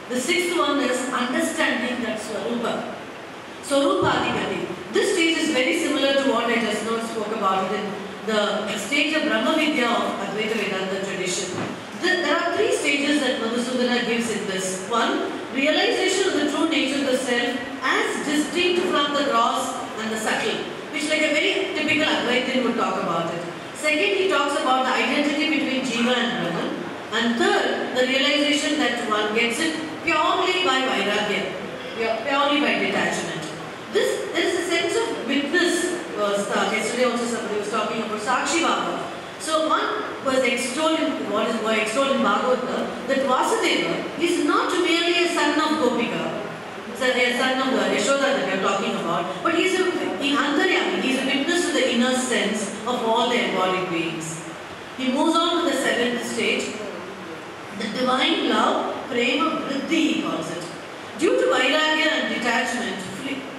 The sixth one is understanding that Swarupa. Swarupadikati. This stage is very similar to what I just now spoke about in the stage of Brahma Vidya of Advaita Vedanta tradition. There are three stages that Madhusudana gives in this. One, realization of the true nature of the self as distinct from the gross and the subtle, which like a very typical Advaitin would talk about it. Second, he talks about the identity between Jiva and Brahman. And third, the realization that one gets it purely by Vairagya, purely by detachment. There is a sense of witness. Yesterday also somebody was talking about Sakshi Baba. So one was extolled in Bhagavata that Vasudeva is not merely a son of Gopika, a son of Yashoda that we are talking about, but he is in Antaryami, he is a witness to the inner sense of all the embodied beings. He moves on to the seventh stage, the divine love, prema vriddhi he calls it. Due to vairagya and detachment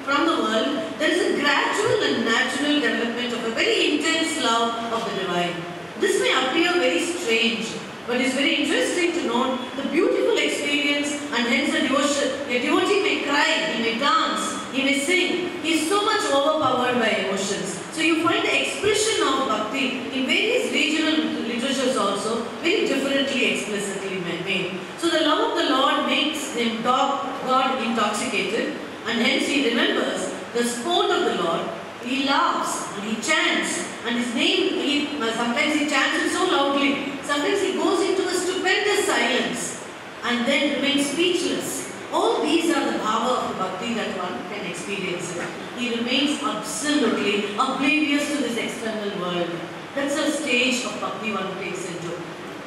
from the world, there is a gradual and natural development of a very intense love of the divine. This may appear very strange, but it's very interesting to note the beautiful experience, and hence a devotee may cry, he may dance, he may sing. He is so much overpowered by emotions. So you find the expression of bhakti in various regional literatures also very differently explicitly made. So the love of the Lord makes him God intoxicated, and hence he remembers the sport of the Lord. He laughs and he chants, and his name, sometimes he chants it so loudly, sometimes he goes into a stupendous silence and then remains speechless. All these are the power of the bhakti that one can experience. He remains absolutely oblivious to this external world. That's a stage of bhakti one takes into.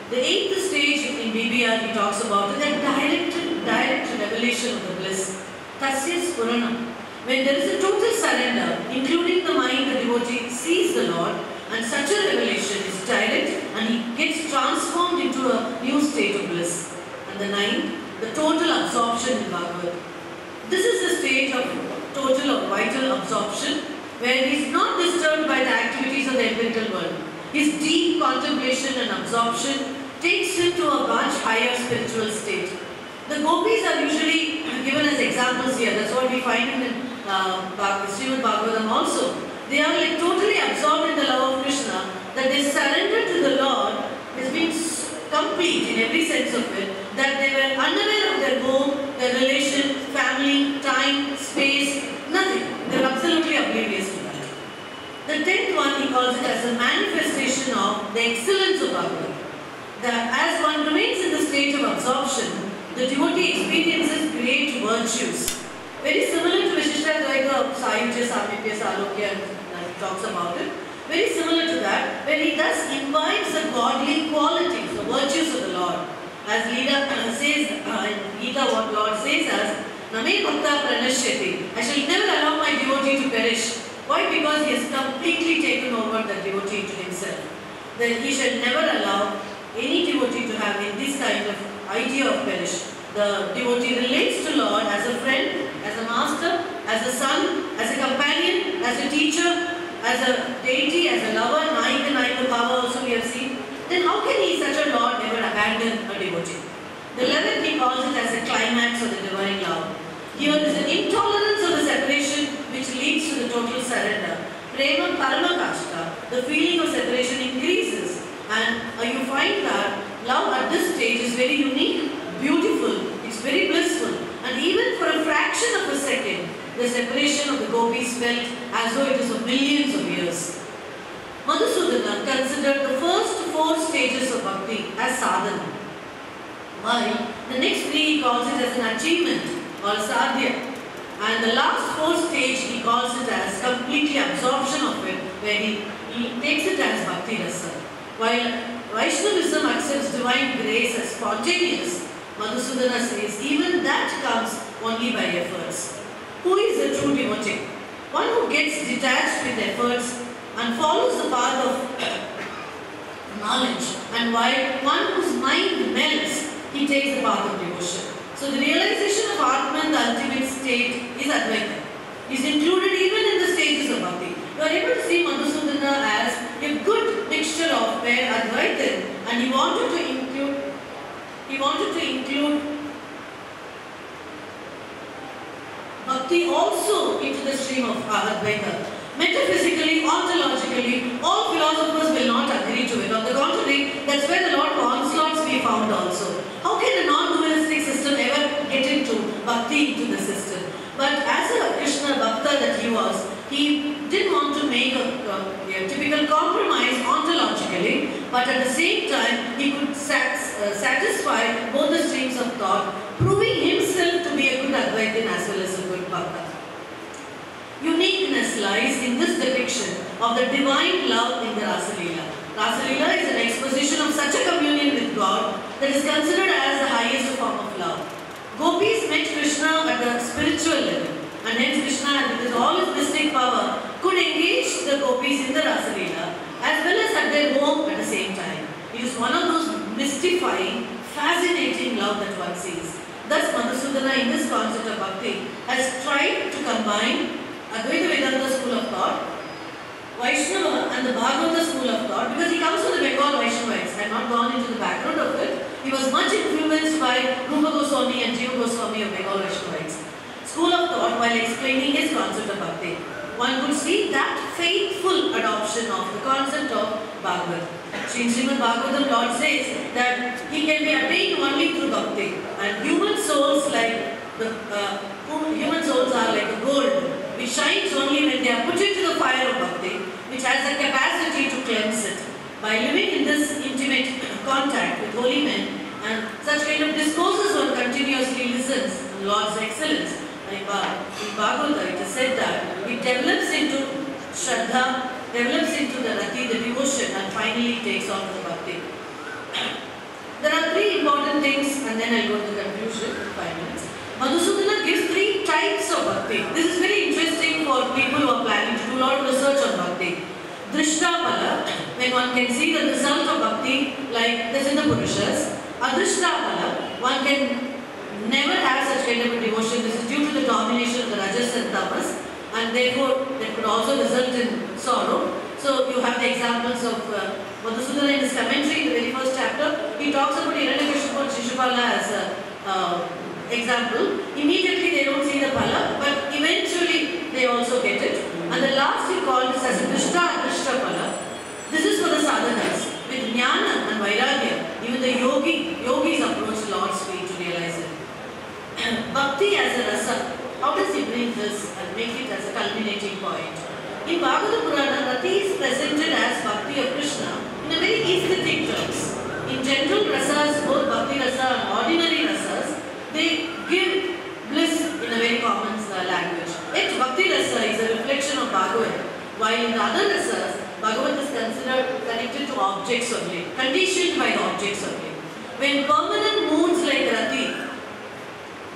The 8th stage in BBR he talks about is the direct revelation of the bliss. Tasya Spurana. When there is a total surrender, including the mind, the devotee sees the Lord, and such a revelation is direct and he gets transformed into a new state of bliss. And the 9th, the total absorption in Bhagavad. This is the stage of total or vital absorption where he is not disturbed by the activities of the empirical world. His deep contemplation and absorption takes him to a much higher spiritual state. The gopis are usually given as examples here. That's what we find in Srimad Bhagavatam also. They are like totally absorbed in the love of Krishna, that they surrender to the Lord has been complete in every sense of it, that they were unaware of their home, their relation, family, time, space, nothing. They were absolutely oblivious to that. The 10th one he calls it as a manifestation of the excellence of Bhagavad. That as one remains in the state of absorption, the devotee experiences great virtues. Very similar to Vishishtadvaita, Sahitya, Samipya, Salokya, he talks about it. Very similar to that, where he thus imbibes the godly qualities, the virtues of the Lord. As Gita says, in Gita what Lord says as, Name Bhakta Pranashyati. I shall never allow my devotee to perish. Why? Because he has completely taken over the devotee to himself. That he shall never allow any devotee to have this kind of idea of perish. The devotee relates to Lord as a friend, as a master, as a son, as a companion, as a teacher, as a deity, as a lover, Nayika Bhava also we have seen. Then how can he, such a Lord, ever abandon a devotee? The 11th he calls it as a climax of the divine love. Here is an intolerance of the separation which leads to the total surrender. Prema Parama Kashta, the feeling of separation increases, and you find that love at this stage is very unique, beautiful, it's very blissful, and even for a fraction of a second, the separation of the gopis felt as though it is of millions of years. Madhusudana considered the first 4 stages of bhakti as sadhana, while the next 3 he calls it as an achievement or sadhya, and the last 4th stage he calls it as completely absorption of it, where he takes it as bhakti rasa. While Vaishnavism accepts divine grace as spontaneous, Madhusudana says even that comes only by efforts. Who is a true devotee? One who gets detached with efforts and follows the path of knowledge, and while one whose mind melts, he takes the path of devotion. So the realization of Atman, the ultimate state, is Advaita. Is included even in the stages of bhakti. You are able to see Madhusudana as a good mixture of where Advaita, and he wanted to include bhakti also into the stream of Advaita. Metaphysically, ontologically, all philosophers will not agree to it. On the contrary, that's where the Lord onslaughts be found also. How can a non-dualistic system ever get into bhakti into the system? But as a Krishna Bhakta that he was, he didn't want to make a typical compromise ontologically, but at the same time, he could satisfy both the streams of thought, proving himself to be a good Advaitin as well as a good Bhakta. Uniqueness lies in this depiction of the divine love in the Rasa Leela. Rasa Leela is an exposition of such a communion with God that is considered as the highest form of love. Gopis met Krishna at the spiritual level, and hence Krishna, with all his mystic power, could engage the gopis in the Rasa Leela as well as at their home at the same time. It is one of those mystifying, fascinating love that one sees. Thus, Madhusudana in this concept of bhakti has tried to combine Advaita Vedanta school of thought, Vaishnava and the Bhagavata school of thought, because he comes from the Bengal Vaishnavites, had not gone into the background of it. He was much influenced by Rupa Goswami and Jiva Goswami of Bengal Vaishnavites. School of thought while explaining his concept of bhakti. One could see that faithful adoption of the concept of Bhagavad. Srimad Bhagavatam Lord says that he can be attained only through bhakti, and human souls are like a gold which shines only when they are put into the fire of bhakti, which has the capacity to cleanse it. By living in this intimate contact with holy men and such kind of discourses one continuously listens, Lord excellence. In Bhagavata, it is said that it develops into Shraddha, develops into the Rati, the devotion, and finally takes on to the Bhakti. There are three important things, and then I'll go to the conclusion in 5 minutes. Madhusudana gives 3 types of Bhakti. This is very interesting for people who are planning to do a lot of research on Bhakti. Drishtapala, when one can see the result of Bhakti, like the Siddha Purushas. Adrishtapala, one can never have such kind of a devotion. This is due to the domination of the Rajas and Tamas, and therefore that could also result in sorrow. So you have the examples of Madhusudana in his commentary in the very first chapter. He talks about Hiranyakashipu and Shishupala as an example. Immediately they don't see the phala, but eventually they also get it. And the last he called this as a Drishta Adrishta phala. This is for the sadhanas. With Jnana and Vairagya, even the yogis approach Lord's feet to realize it. Bhakti as a rasa, how does he bring this and make it as a culminating point? In Bhagavata Purana, Rati is presented as Bhakti of Krishna in a very aesthetic terms. In general rasas, both Bhakti rasa and ordinary rasas, they give bliss in a very common language. Yet Bhakti rasa is a reflection of Bhagavat, while in the other rasas, Bhagavat is considered connected to objects only, conditioned by the objects only. When permanent moods like Rati,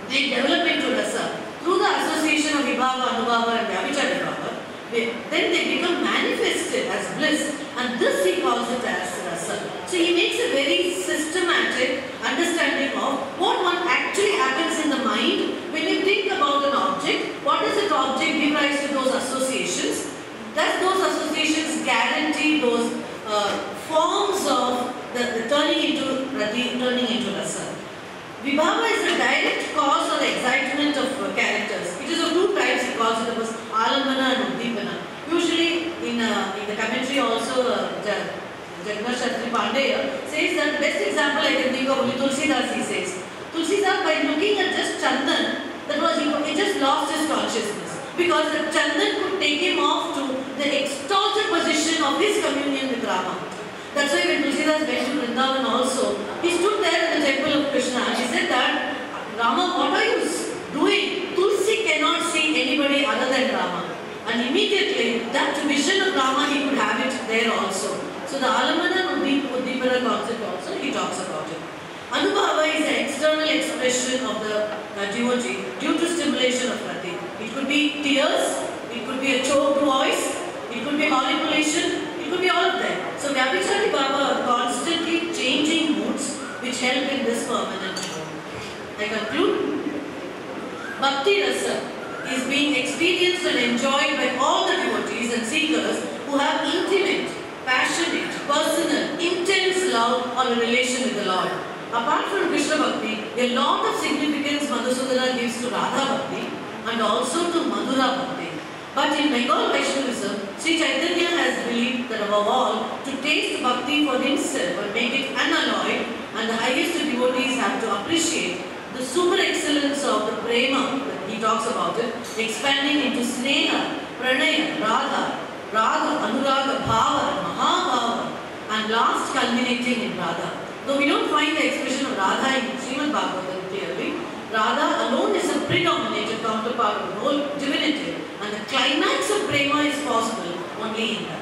they develop into rasa through the association of Vibhava, Anubhava and Vyabhichara Vibhava, then they become manifested as bliss, and this he calls it as rasa. So he makes a very systematic understanding of what one actually happens in the mind when you think about an object. What does that object give rise to those associations? Does those associations guarantee those forms of the turning into rati, turning into rasa? Vibhava is the direct cause or excitement of characters. It is of 2 types. He calls it as alambana and uddipana. Usually in the commentary also, Jagannath Shastri Pandeya says that the best example I can think of only Tulsidas. He says Tulsidas, by looking at just Chandan, that was he just lost his consciousness, because the Chandan could take him off to the exalted position of his communion with Rama. That's why when Tulsidas went to Vrindavan also, he stood there in the temple of Krishna and he said that, Rama, what are you doing? Tulsi cannot see anybody other than Rama. And immediately, that vision of Rama, he could have it there also. So the Alamana and Uddipana concept also, he talks about it. Anubhava is the external expression of the devotee due to stimulation of Rati. It could be tears, it could be a choked voice, it could be horripilation, it could be all of them. So Vyabhichari Baba are constantly changing moods which help in this permanent mode. I conclude. Bhakti Rasa is being experienced and enjoyed by all the devotees and seekers who have intimate, passionate, personal, intense love or a relation with the Lord. Apart from Krishna Bhakti, a lot of significance Madhusudana gives to Radha Bhakti and also to Madhura Bhakti. But in Bengal Vaishnavism, Sri Chaitanya has believed that above all, to taste Bhakti for himself and make it unalloyed, and the highest devotees have to appreciate the super excellence of the prema, he talks about it, expanding into Sneha, Pranaya, Radha, Anuraga, Bhava, Mahabhava, and last culminating in Radha. Though we don't find the expression of Radha in Srimad Bhagavatam clearly, Radha alone is a predominated counterpart of the whole divinity, and the climax of prema is possible only in that.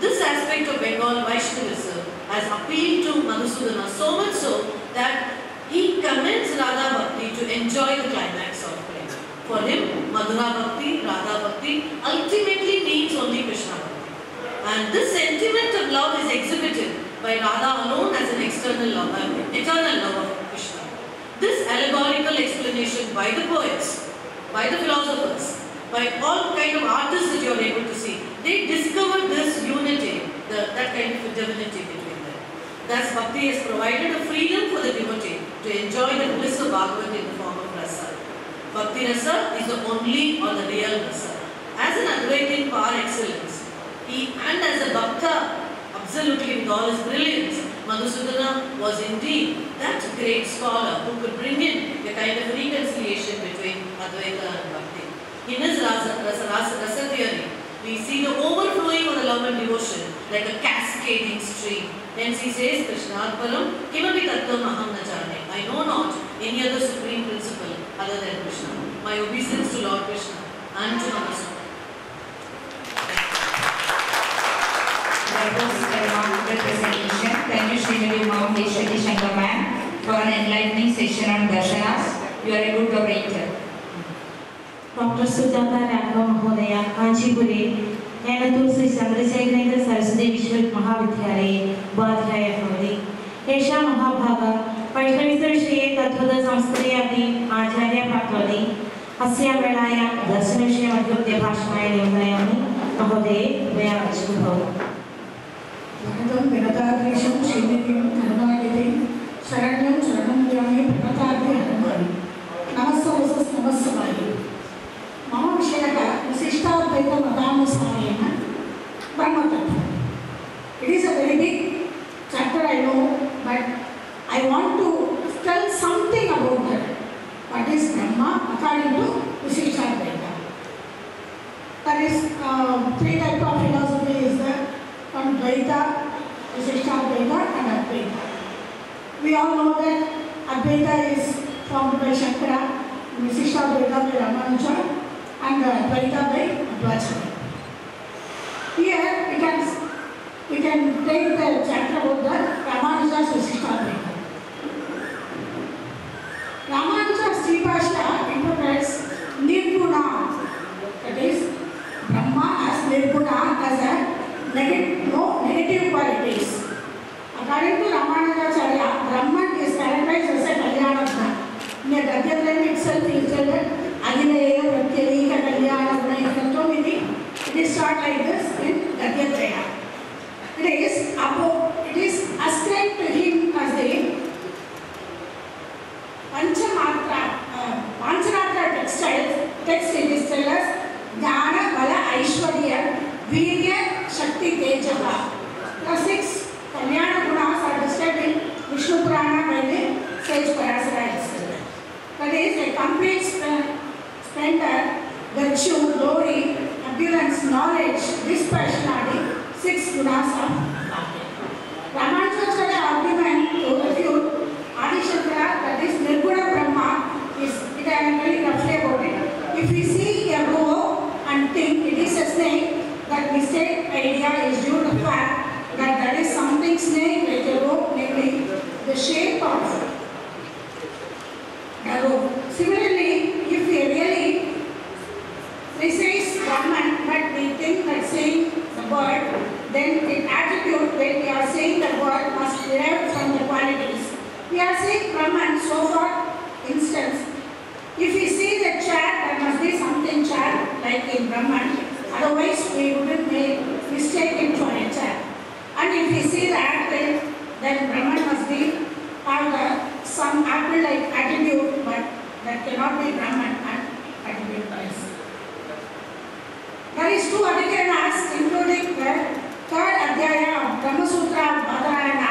This aspect of Bengal Vaishnavism has appealed to Madhusudana so much so that he commends Radha Bhakti to enjoy the climax of prema. For him, Madhura Bhakti, Radha Bhakti ultimately means only Krishna Bhakti. And this sentiment of love is exhibited by Radha alone as an eternal love of Krishna. This allegorical explanation by the poets, by the philosophers, by all kind of artists that you are able to see, they discovered this unity, that kind of divinity between them. Thus, Bhakti has provided a freedom for the devotee to enjoy the bliss of Bhagavat in the form of rasa. Bhakti rasa is the only or the real rasa. As an Advaitin par excellence, and as a Bhakta, absolutely with all his brilliance, Madhusudana was indeed that great scholar who could bring in the kind of reconciliation between Advaita and Bhakti. In his rasa theory, we see the overflowing of the love and devotion like a cascading stream. Hence he says, Krishnarparam kimapi tattvam aham na jane. I know not any other supreme principle other than Krishna. my obeisance to Lord Krishna and to Namaskar. That was a remarkable presentation. Thank you, Srimati Maheshwari Shankar ma'am, for an enlightening session on darshanas. You are a good orator. Dr. Sujata Raghav Mahodaya, Kanchipuri, Yanatur Sri Chandrasekhara Saraswati Vishwanath Mahavidyalaya, Upadhyaya Bhavati. Esha Mahabhaga, Vaishnavisar Shri Tattva Samskriyati, Acharya Bhaktivati, Asya Velaya, Darshan Shri Madhyudya Bhashanaya Nimayami, Mahodaya, Vayavachku Bhavati. Bhagavam Vinatadrisham Srimati Dharmaditi, Sharanyam Sharanam Pranatadri Haramani, Namasavasas Namasavai. Mama Vishayaka, Visishtadvaita Madhanusamaya, Brahmatattva. It is a very big chapter, I know, but I want to tell something about that. What is Brahma according to Visishtadvaita? There is three types of philosophy is there, from Dvaita, Visishtadvaita and Advaita. We all know that Advaita is formed by Shankara, Visishtadvaita by Ramanuja, and Dvaita by Advaita. Here we can take the chapter about the Ramanuja's Visishtadvaita. Ramanuja's Sribhashya interprets Nirguna, that is Brahma as Nirguna, as no negative qualities. According to Ramanujacharya, Brahman is characterized as a Kalyanaguna. In the Gadyatrayam itself, he is said Agileya, Pratyalika, Kalyana, Gunayika, it is taught like this in Gadyatraya. It is ascribed to him as the Panchanatra text. It is tells us Jnana, Bala, Aishwarya, Virya, Shakti, Tejaha. The 6 Kalyana Gunas are described in Vishnu Purana by the sage Parasara. That is a complete splendor, virtue, glory, appearance, knowledge, dispassion are the 6 gunas of Bhakti. Ramanujacharya argument to refute Adi Shankara, that is Nirguna Brahma, is, it I am very roughly about it. If we see a row and think it is a snake, that mistake idea is due to the fact that there is something snake like a rope, namely the shape of the rope. Similarly, if we really precise Brahman, but we think that saying the word, then in attitude when we are saying the word must derive from the qualities. We are saying Brahman, so for instance, if we see the chair, there must be something chair like in Brahman. Otherwise, we wouldn't make mistake in for a chair. And if we see the apple, then Brahman must be have some apple-like attitude, but that cannot be Brahman and attitude-wise. There is 2 adhikaranas, including the 3rd adhyaya of Brahma Sutra of Badarayana,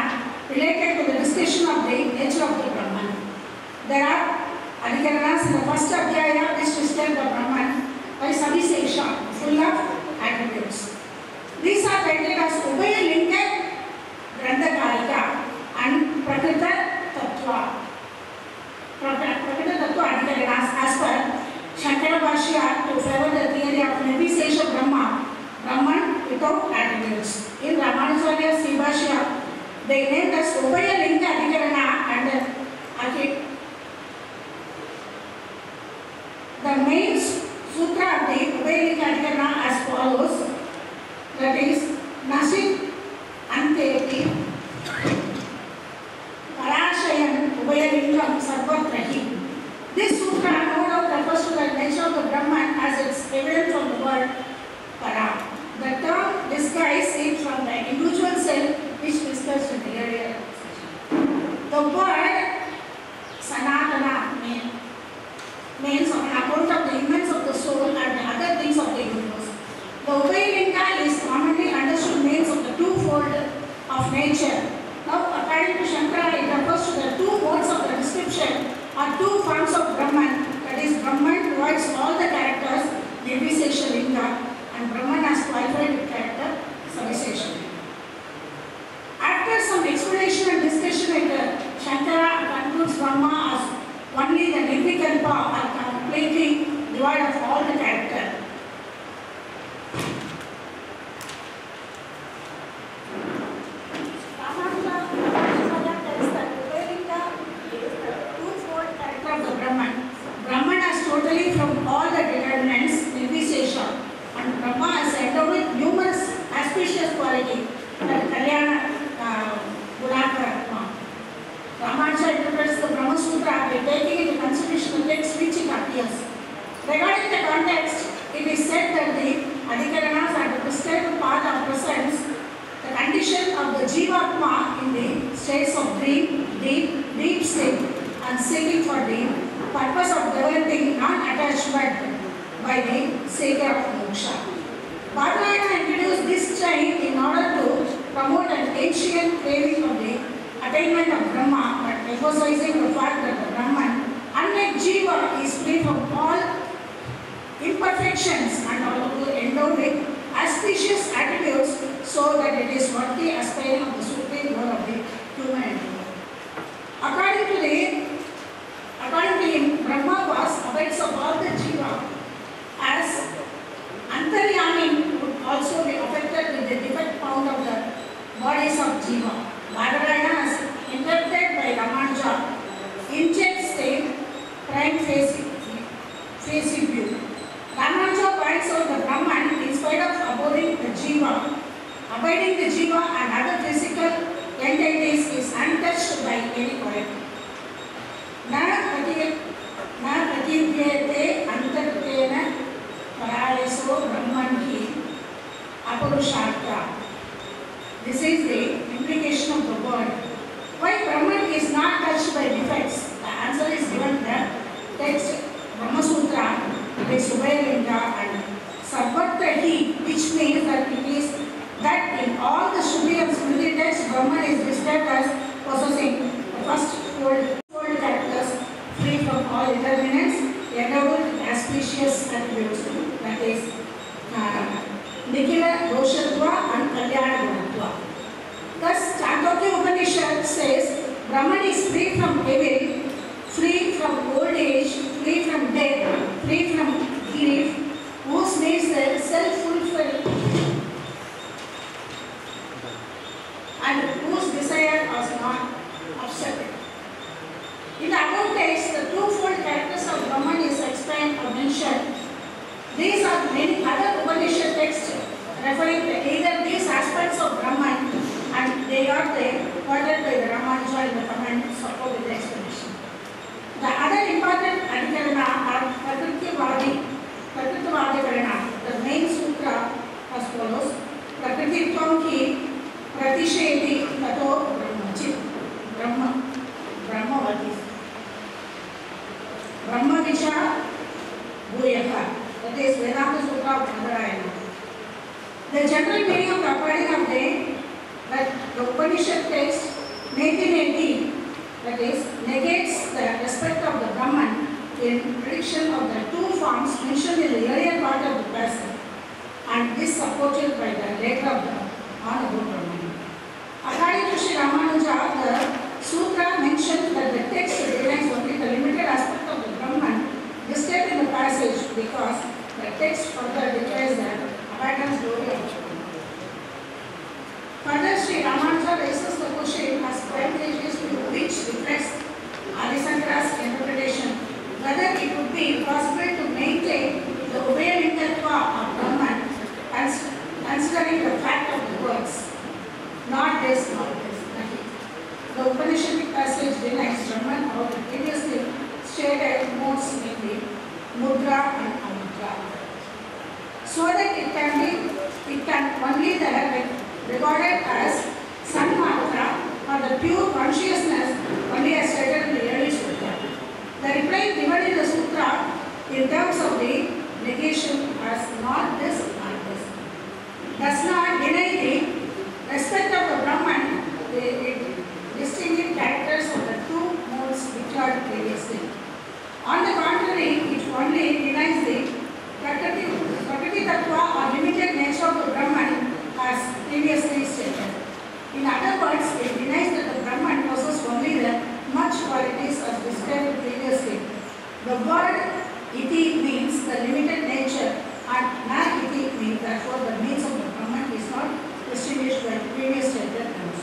related to the discussion of the nature of the Brahman. There are adhikaranas in the 1st adhyaya which describe the Brahman by Savisesha, full of attributes. These are titled as Ubaya Linga Grandhakarika and Prakrita Tattva. Prakrita Tattva adhikaranas as per Shankara Bhashya to favor the theory of Nirvisesha Brahma, Brahman without attributes. In Ramanujacharya Sribhashya, they named as Ubaya Linga Adhikarana and the main sutra of the Ubaya Linga Adhikarana as follows, that is Nasit Anteti Parashayan Ubaya Lingam Sarvatrahi. This sutra no doubt refers to the nature of the Brahman as it's evident from the word para. The term disguise it from the individual self which discussed in the earlier session. The word Sanatana means on account of the immanence of the soul and the other things of the universe. The Ubaya is commonly understood means of the twofold of nature. Now, according to Shankara, it refers to the 2 modes of the description or 2 forms of Brahman. That is, Brahman provides all the characters, Nirvisesha Linga, and Brahman has qualified with character, Savisesha Linga. After some explanation and discussion, Shankara concludes Brahma as only the Nirvikalpa completely devoid of all the character. Brahman has totally from all the determinants, Nirvishesha, and Brahma has endowed with numerous auspicious qualities, like Kalyana Gulaka. Ramanuja interprets the Brahma Sutra by taking into consideration the text which it appears. Regarding the context, it is said that the Adhikaranas are the prescribed path of presence, the condition of the Jivatma in the states of dream, deep state, and seeking for the purpose of developing non-attachment by the sake of moksha. Badarayana introduced this chain in order to promote an ancient craving of the attainment of Brahma, but emphasizing the fact that the Brahman, unlike Jiva, is free from all imperfections and also endowed with auspicious attributes so that it is worthy aspiring of the supreme goal of the human endeavor. According to him, Brahma was awaits of all the Jiva, as Antaryami would also be affected with the defect found of the bodies of Jiva. Badarayana, as interpreted by Ramanuja, injects the prime face view. Ramanuja points out the Brahman, in spite of abiding the Jiva and other physical entities, is untouched by any quality. Na prativyate antartena parayaso brahmanhi aparushartha. This is the implication of the word. Why Brahman is not touched by defects? The answer is given in the text Brahma Sutra by Subhayalinga and Sarvatrahi, which means that it is that in all the Shruti and Smriti texts, Brahman is described as possessing the first fold characters, free from all determinants, endowed with auspicious attributes, that is Nikhila Doshatva and Kalyana Gunatva. Thus, Chandogya Upanishad says Brahman is free from evil, free from old age, free from death, free from grief, whose needs the self-fulfilled and whose desire was not obstructed. In the above text, the twofold characters of Brahman is explained or mentioned. These are many other Upanishad texts referring to either these aspects of Brahman, and they are quoted by the Ramanuja in the comment support with the explanation. The other important adhikarana are Prakriti-Vadikarana. The main sutra as follows: Prakriti-Tvam ki Pratisheti Tato Brahmachit. Brahma Vicha Bhuyaka. That is Vedanta Sutra of Badarayana. The general meaning of the according of the Upanishad text 1980, that is, negates the respect of the Brahman in prediction of the two forms mentioned in the earlier part of the passage, and this supported by the later of the Honorable Brahman. According to Sri Ramanuja, the sutra mentioned that the text denies only the limited aspect of the Brahman listed in the passage because the text further declares that abundance glory of Brahman. Further, Sri Ramanuja raises the question as privileges which reflects Adisankara's interpretation, whether it would be possible to maintain the Ubhaya-Lingatva of Brahman considering the fact of the words, not this, not this, nothing. The Upanishadic passage denies Brahman or the previously stated modes in the Mudra and Amudra, so that it can only be regarded as Sanmatra or the pure consciousness only as stated in the early sutra. The reply given in the sutra in terms of the negation as not this, not this, does not deny the respect of the Brahman, the distinguished characters of the two modes which are previously. On the contrary, it only denies the Prakriti Tattva or limited nature of the Brahman as previously stated. In other words, it denies that the Brahman possesses only the much qualities as described previously. The word Iti means the limited nature, and na iti means therefore the means of the Brahman is not distinguished by previous stated terms.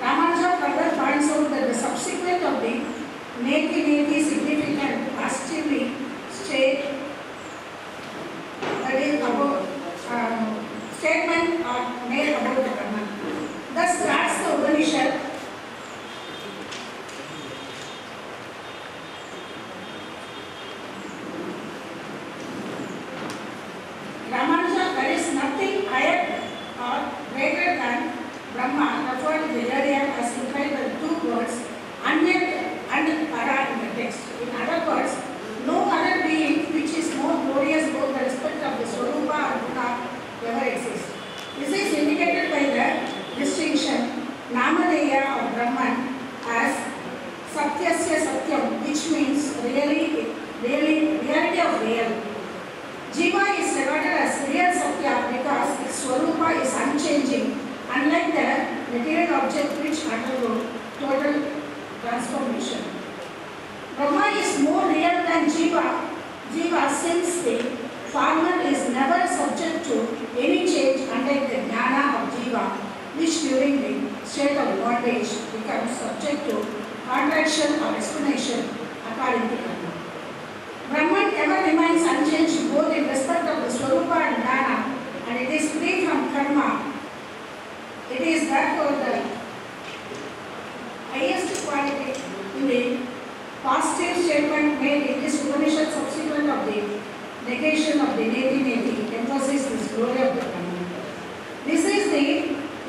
Ramanuja further points out that the subsequent of the neti significant positively state that is about statement are made about the Brahman. Thus starts the Upanishad. Ramanuja, there is nothing higher or greater than Brahma, referred to the earlier as implied by the two words Anyat and Para in the text. In other words, no other being which is more glorious both the respect of the Swarupa and Guna ever exists. This is indicated by the distinction Namadeya of Brahman as Satyasya Satyam, which means reality of real. Jiva is regarded as real Satya because its Swarupa is unchanging, unlike the material object which undergo total transformation. Brahma is more real than Jiva since the former is never subject to any change unlike the jnana of Jiva, which during the state of bondage becomes subject to contraction or explanation according to karma. Brahman ever remains unchanged both in respect of the Swarupa and jnana, and it is free from karma. It is therefore the highest quality in the positive statement made in this Upanishad subsequent of the negation of the neti emphasizes this glory of the Brahman. This is the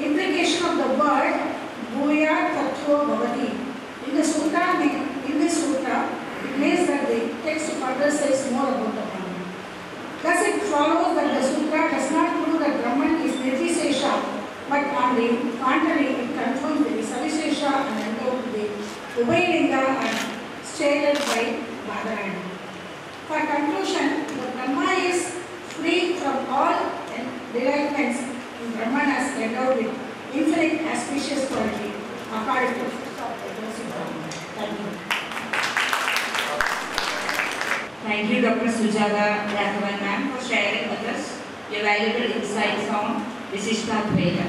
implication of the word Bhuya Tattva Bhavati. In this sutra, it means that the text further says more about the Brahman. Thus it follows that the sutra does not prove that Brahman is Nirvisesha, but on the contrary, it confirms the Savisesha and endowed the Ubhaylinga and stated by Badarayana. For conclusion, the Brahma is free from all developments in Brahman as endowed with infinite auspicious quality according to Thank you. Thank you, Dr. Sujata Raghavan ma'am, for sharing with us your valuable insights on Visishtadvaita.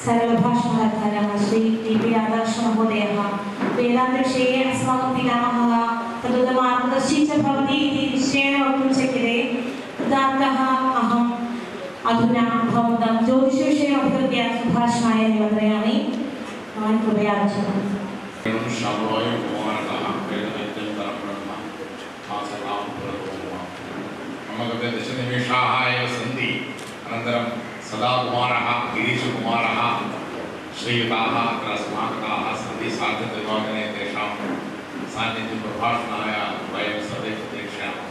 सरलभाषाधारः Shri T P. Adarsh महोदयः वेदान्तविषये अस्माकं पितामहः तदुदमार्गदर्शी च भवति इति निश्चयेन वक्तुं शक्यते। तदर्थः अहम् अधुना भवन्तं ज्योतिषविषये अधिकृत्य सम्भाषणाय निमन्त्रयामि। भवान् कृपया आगच्छतु। मम कृते दशनिमेषाः एव सन्ति। अनन्तरं सदा कुमारः गिरीशकुमारः श्रीयुताः अत्र अस्माकताः सन्ति। सार्धत्रिवादने तेषां सान्निध्यं प्रभाषणाय वयं सर्वे प्रतीक्षामः।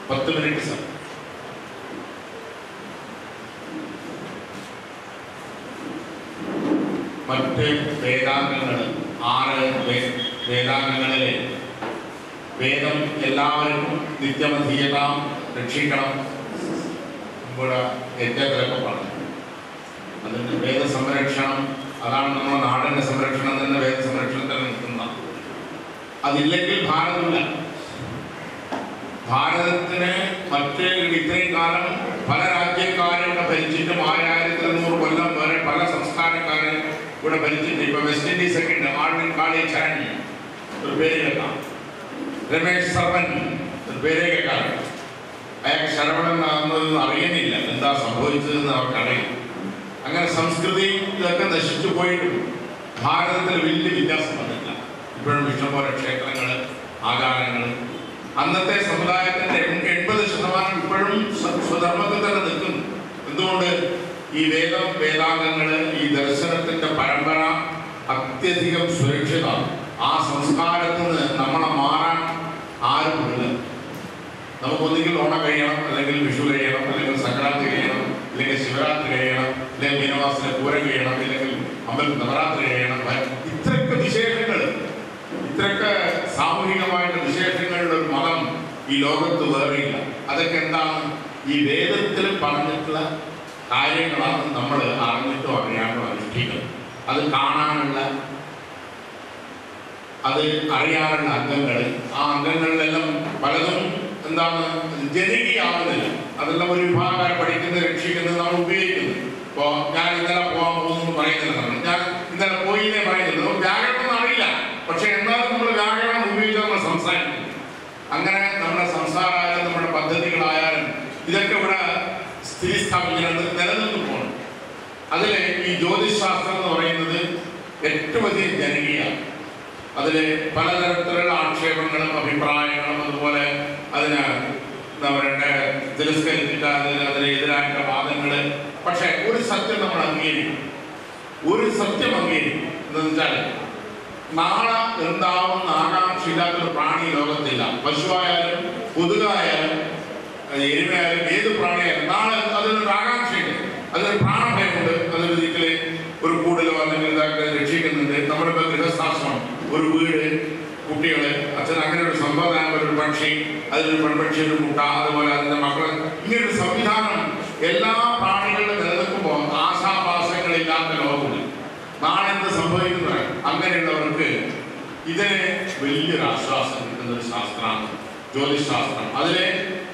10 मिनिट् सर। മറ്റ് വേദാംഗങ്ങൾ 6 വേദാംഗങ്ങളിലെ വേദം എല്ലാവർക്കും നിത്യമധീയതാം രക്ഷിക്കണം ഇവിടെ ഏറ്റവും പറഞ്ഞു. അതിൻ്റെ വേദ സംരക്ഷണം അതാണ് നമ്മുടെ നാടിൻ്റെ സംരക്ഷണം തന്നെ. വേദ സംരക്ഷണത്തിൽ നിൽക്കുന്ന അതില്ലെങ്കിൽ ഭാരതമില്ല. ഭാരതത്തിന് മറ്റ് ഇത്രയും കാലം പല രാജ്യക്കാരും ഇവിടെ ഭരിച്ചിട്ടും 1200 കൊല്ലം വരെ പല സംസ്ഥാനക്കാരെ ഇവിടെ ഭരിച്ചിട്ട്. ഇപ്പൊ വെസ്റ്റ് ഇൻഡീസ് ഒക്കെ ഉണ്ട്. ആർവിൻ കാളി ചരൺ ഒരു പേര് കേൾക്കാം. രമേശ് സർവൻ ഒരു പേര് കേൾക്കാം. അയാൾക്ക് ശരവണൻ ആകുന്നതെന്ന് അറിയുന്നില്ല, എന്താ സംഭവിച്ചതെന്ന് അവർക്കറിയാം. അങ്ങനെ സംസ്കൃതി ഇതൊക്കെ നശിച്ചു പോയിട്ടും ഭാരതത്തിൽ വലിയ വ്യത്യാസം വന്നില്ല. ഇപ്പോഴും ഇഷ്ടംപോലെ ക്ഷേത്രങ്ങൾ, ആചാരങ്ങൾ. അന്നത്തെ സമുദായത്തിൻ്റെ 80% ഇപ്പോഴും സ്വധർമ്മത്തിൽ തന്നെ നിൽക്കുന്നു. എന്തുകൊണ്ട്? ഈ വേദാംഗങ്ങൾ, ഈ ദർശനത്തിൻ്റെ പരമ്പര അത്യധികം സുരക്ഷിതമാണ്. ആ സംസ്കാരത്തിൽ നിന്ന് നമ്മളെ മാറാൻ ആരുമില്ല. നമുക്കൊന്നുകിൽ ഓണം കഴിയണം, അല്ലെങ്കിൽ വിഷു കഴിയണം, അല്ലെങ്കിൽ സംക്രാന്തി കഴിയണം, അല്ലെങ്കിൽ ശിവരാത്രി കഴിയണം, അല്ലെങ്കിൽ മീനമാസത്തിലെ പൂരം കഴിയണം, അല്ലെങ്കിൽ അമ്പലത്തിൽ നവരാത്രി കഴിയണം. ഇത്രയൊക്കെ വിശേഷങ്ങൾ, ഇത്രയൊക്കെ സാമൂഹികമായിട്ട് വിശേഷങ്ങളുടെ ഒരു മതം ഈ ലോകത്ത് വേറെയില്ല. അതൊക്കെ എന്താണ്? ഈ വേദത്തിൽ പറഞ്ഞിട്ടുള്ള കാര്യങ്ങളാണ് നമ്മൾ അറിഞ്ഞിട്ടോ അറിയാണ്ടോ അനുഷ്ഠിക്കുന്നത്. അത് കാണാനുള്ള അത് അറിയാനുള്ള അംഗങ്ങൾ, ആ അംഗങ്ങളിലെല്ലാം പലതും എന്താണ് ജനകീയാവുന്നില്ല. അതെല്ലാം ഒരു വിഭാഗക്കാരെ പഠിക്കുന്നത് രക്ഷിക്കുന്നത് നമ്മൾ ഉപയോഗിക്കുന്നത്. ഇപ്പോൾ ഞാൻ ഇന്നലെ പോകാൻ പോകുന്നു പറയുന്നില്ല, ഞാൻ ഇന്നലെ പോയിന്നേ പറയുന്നില്ല. നമുക്ക് വ്യാകരണം അറിയില്ല, പക്ഷെ എന്നാലും നമ്മൾ വ്യാകരണം ഉപയോഗിച്ച് നമ്മൾ സംസാരിക്കുന്നു. അങ്ങനെ നമ്മുടെ സംസാരമായാലും നമ്മുടെ പദ്ധതികളായാലും ഇതൊക്കെ ഇവിടെ സ്ഥിതിസ്ഥാപിക്കുന്നത് നിലനിന്ന് പോകണം. അതിൽ ഈ ജ്യോതിശാസ്ത്രം എന്ന് പറയുന്നത് ഏറ്റവും അധികം ജനകീയമാണ്. അതിൽ പലതരത്തിലുള്ള ആക്ഷേപങ്ങളും അഭിപ്രായങ്ങളും അതുപോലെ അതിന് എന്താ പറയണ്ടേ തിരസ്കരിച്ചിട്ട് അതിനെതിരായിട്ടുള്ള വാദങ്ങൾ. പക്ഷെ ഒരു സത്യം നമ്മൾ അംഗീകരിക്കും, ഒരു സത്യം അംഗീകരിക്കും. എന്താണെന്ന് വെച്ചാൽ നാളെ എന്താവുന്ന ആകാംക്ഷയില്ലാത്തൊരു പ്രാണി ലോകത്തില്ല. പശുവായാലും കൊതുകായാലും എരുമയായാലും ഏത് പ്രാണിയായാലും നാളെ അതിനൊരു ആകാംക്ഷയുണ്ട്, അതിനൊരു പ്രാണഭയമുണ്ട്. അതിനൊരിക്കൽ ഒരു കൂടലോ അല്ലെങ്കിൽ ഇതാക്കി രക്ഷിക്കുന്നുണ്ട്. നമ്മളിപ്പോൾ ഗൃഹസ്ഥാശ്രമം, ഒരു വീട്, കുട്ടികള്, അച്ഛൻ, അങ്ങനെ ഒരു സമ്പ്രദായം, ഒരു പക്ഷി, അതിലൊരു പെൺപക്ഷി, ഒരു മുട്ട, അതുപോലെ അതിൻ്റെ മക്കൾ, ഇങ്ങനൊരു സംവിധാനം എല്ലാ പ്രാണികളിലും നിലനിൽക്കുമ്പോൾ ആശാപാസങ്ങളില്ലാത്ത ലോകമില്ല. നാളെ എന്ത് സംഭവിക്കുന്നത്? അങ്ങനെയുള്ളവർക്ക് ഇതിന് വലിയൊരു ആശ്വാസം കിട്ടുന്ന ഒരു ശാസ്ത്രമാണ് ജ്യോതിശാസ്ത്രം. അതിലെ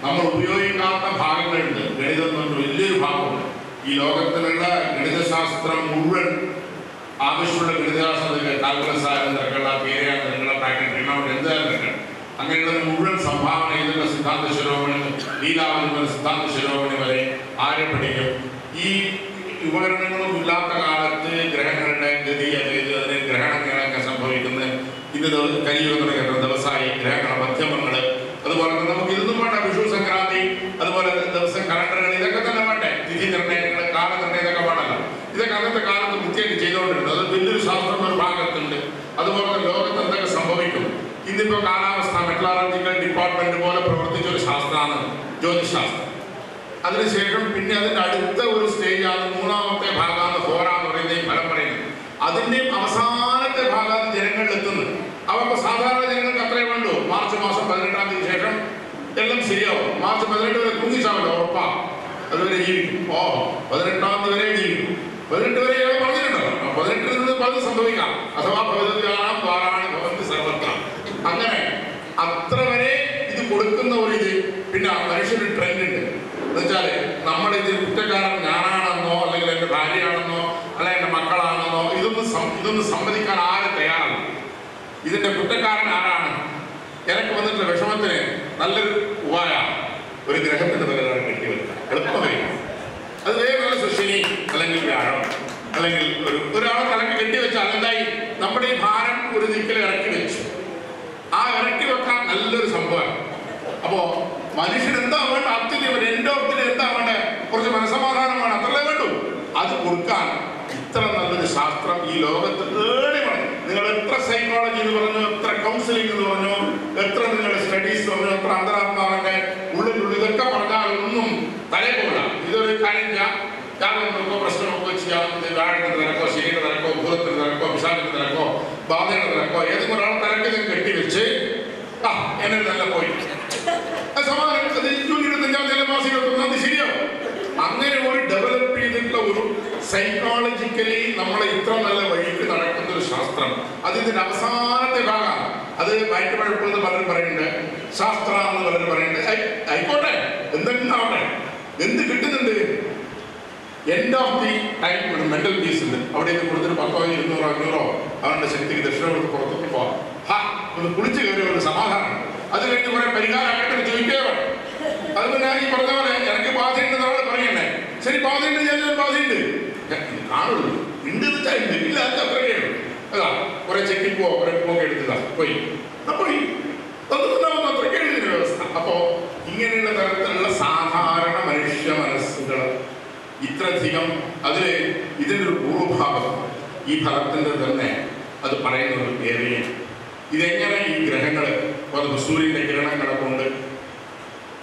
നമ്മൾ ഉപയോഗിക്കാത്ത ഭാഗങ്ങളുണ്ട്. ഗണിതം എന്ന് പറഞ്ഞ വലിയൊരു ഭാഗമുണ്ട്. ഈ ലോകത്തിലുള്ള ഗണിതശാസ്ത്രം മുഴുവൻ ആവശ്യമുള്ള ഗണിതശാസ്ത്രത്തിൽ കാൽക്കുലസ് ആയാലും തിരക്കുള്ള പേരെയാണ് നിങ്ങളുടെ പ്രാക്ടീസ് ട്രിഗണോമെട്രി എന്തായാലും തിരക്കണം. അങ്ങനെയുള്ള മുഴുവൻ സംഭാവന ചെയ്തിട്ടുള്ള സിദ്ധാന്ത ശിരോമണി, ലീലാവതി മുതൽ സിദ്ധാന്ത ശിരോമണി വരെ ആരെ പഠിക്കും? ഈ ഉപകരണങ്ങളും ഇല്ലാത്ത കാലത്ത് ഗ്രഹങ്ങളുടെ ഗതി, അതിന് ഗ്രഹണങ്ങളൊക്കെ സംഭവിക്കുന്നത് ഇന്ന് കലിയുഗം തുടങ്ങിയ ദിവസമായി ഗ്രഹങ്ങള മധ്യമങ്ങൾ, അതുപോലെ തന്നെ നമുക്ക് ഇതൊന്നും വേണ്ട. വിഷു, സംക്രാന്തി, അതുപോലെ ദിവസം കലണ്ടറുകൾ, ഇതൊക്കെ തന്നെ വേണ്ടേ? തിഥി നിർണ്ണയങ്ങൾ, കാലനിർണ്ണയം, ഇതൊക്കെ വേണമല്ലോ. ഇതൊക്കെ അന്നത്തെ കാലത്ത് കൃത്യമായിട്ട് ചെയ്തുകൊണ്ടിരുന്നത്. അത് വലിയൊരു ശാസ്ത്രം ഒരു ഭാഗത്തുണ്ട്. അതുപോലെ തന്നെ ലോകത്ത് എന്തൊക്കെ സംഭവിക്കും. ഇന്നിപ്പോൾ കാലാവസ്ഥ മെട്രോളജിക്കൽ ഡിപ്പാർട്ട്മെന്റ് പോലെ പ്രവർത്തിച്ച ഒരു ശാസ്ത്രമാണ് ജ്യോതിശാസ്ത്രം. അതിനുശേഷം പിന്നെ അതിൻ്റെ അടുത്ത ഒരു സ്റ്റേജാണ് മൂന്നാമത്തെ ഭാഗമാണ് ഹോറ എന്ന് പറയുന്ന ഈ ഫലം പറയുന്നത്. അതിൻ്റെയും അവസാനത്തെ ഭാഗമാണ് ജനങ്ങളിൽ എത്തുന്നത്. അവർക്ക് സാധാരണ ജനങ്ങൾക്ക് അത്രേ വേണ്ടു. മാർച്ച് മാസം 18-ാം തീയതി ശേഷം എല്ലാം ശരിയാവും. മാർച്ച് 18 വരെ തൂങ്ങിച്ചാവല്ലോ, ഉറപ്പാ. അതുവരെ ജീവിക്കും. 18-ാം തീയതി വരെ ജീവിക്കും. 18 വരെ പറഞ്ഞിട്ടുണ്ടല്ലോ. 18-ൽ നിന്ന് പലതും സംഭവിക്കാം. അഥവാ ഭഗവത്യാനാം ദ്വാരാണി ഭവന്തി സർവത്ര. അങ്ങനെ അത്ര വരെ ഇത് കൊടുക്കുന്ന ഒരു ഇത്. പിന്നെ മനുഷ്യന് ട്രെൻഡ് ഉണ്ട്. എന്നുവെച്ചാൽ നമ്മുടെ ഇതിൽ കുറ്റക്കാരൻ ഞാനാണെന്നോ അല്ലെങ്കിൽ എൻ്റെ ഭാര്യയാണെന്നോ അല്ലെങ്കിൽ എൻ്റെ മക്കളാണെന്നോ ഇതൊന്നും സമ്മതിക്കാൻ ആരും തയ്യാറല്ല. ഇതിൻ്റെ കുറ്റക്കാരൻ ആരാണ്? എനിക്ക് വന്നിട്ടുള്ള വിഷമത്തിന് നല്ലൊരു ഉപായമാണ് ഒരു ഗ്രഹത്തിൻ്റെ തലകാലം കെട്ടിവെക്കുക. എളുപ്പമായി അത് വേറെ ശനി അല്ലെങ്കിൽ വ്യാഴം അല്ലെങ്കിൽ ഒരാളെ തലക്ക് കെട്ടിവെച്ചാൽ എന്തായി? നമ്മുടെ ഈ ഭാരം ഒരു ദിക്കിൽ ഇറക്കി വെച്ചു. ആ ഇറക്കി വെക്കാൻ നല്ലൊരു സംഭവമാണ്. അപ്പോ മനുഷ്യൻ എന്താ വേണ്ട? അത്യുന്നതം എൻ്റെ ഒത്തിരി എന്താ വേണ്ട? കുറച്ച് മനസമാധാനമാണ്, അത്രേ വേണ്ടു. അത് കൊടുക്കാൻ ഇത്ര നല്ലൊരു ശാസ്ത്രം ഈ ലോകത്ത് ഏടിയാണ്. നിങ്ങൾ എത്ര സൈക്കോളജി എന്ന് പറഞ്ഞു, എത്ര കൗൺസിലിംഗ് എന്ന് പറഞ്ഞു, എത്ര നിങ്ങളുടെ സ്റ്റഡീസ് പറഞ്ഞു, എത്ര അന്തരാത്മാവിന്റെ ഉള്ളിലുള്ളിൽ ഇതൊക്കെ പറഞ്ഞാലൊന്നും തലയില്ല. ഇതൊരു കാര്യം നോക്കോ, പ്രശ്നം നോക്കോ ചെയ്യാം. വ്യാഴത്തിന് നിരക്കോ, ശനിയുടെ നിരക്കോ, ഭൂതത്തിന് നിരക്കോ, വിശാഖത്തിന് നിരക്കോ, ബാധയുടെ നിരക്കോ, ഏതെങ്കിലും ഒരാൾ തലക്കിലും കെട്ടിവെച്ച് എന്നെ നല്ല പോയി സമാധാനം 25-ാം തീയതി മാസം 21-ാം തീയതി ശരിയോ? അങ്ങനെ ഒരു ഡെവലപ്പ് ചെയ്തിട്ടുള്ള ഒരു സൈക്കോളജിക്കലി നമ്മളെ ഇത്ര നല്ല വഴിക്ക് നടക്കുന്ന ഒരു ശാസ്ത്രം. അത് ഇതിന്റെ അവസാനത്തെ ഭാഗമാണ്. അത് വയറ്റുപഴപ്പെന്ന് പലരും പറയുന്നുണ്ട്, ശാസ്ത്ര എന്ന് പലരും പറയുന്നുണ്ട്. ആയിക്കോട്ടെ, എന്തെങ്കിലും ആവട്ടെ, എന്ത് കിട്ടുന്നുണ്ട്? എൻഡ് ഓഫ് ദി ടൈം ഒരു മെന്റൽ പീസ് ഉണ്ട്. അവിടേക്ക് കൊടുത്തിട്ട് 10, 200, 500 അവരുടെ ശക്തിക്ക് ദക്ഷിണ കൊടുത്ത് പുറത്തേക്ക് പോവാം. ഒന്ന് കുളിച്ച് കയറിയ ഒരു സമാധാനം. അത് കഴിഞ്ഞ് കുറെ പരിഹാരമായിട്ട് ചോദിക്കേ വേണം. അത് പിന്നെ ഈ പറഞ്ഞ പോലെ എനിക്ക് ബാധയുണ്ടെന്ന് ആൾ പറയണ്ടേ? ശരി, ബാധയുണ്ട്, ഞാൻ ബാധയുണ്ട് കാണുള്ളൂ. ഉണ്ട് വെച്ചാൽ ഉണ്ട്, ഇല്ല അത്രയേ ഉള്ളൂ. അതാ കുറെ ചെക്കിപ്പോ കുറെ പോക്കെ എടുത്തതാ പോയി പോയി അതൊന്നും അത്രയ്ക്ക് എഴുതിയ വ്യവസ്ഥ. അപ്പോ ഇങ്ങനെയുള്ള തരത്തിലുള്ള സാധാരണ മനുഷ്യ മനസ്സുകൾ ഇത്രയധികം അതില് ഇതിൻ്റെ ഒരു പൂർവ്വഭാഗം ഈ ഫലത്തിന്റെ തന്നെ അത് പറയുന്ന ഒരു ഏരിയ. ഇതെങ്ങനെ ഈ ഗ്രഹങ്ങൾ സൂര്യന്റെ കിരണങ്ങളെ കൊണ്ട്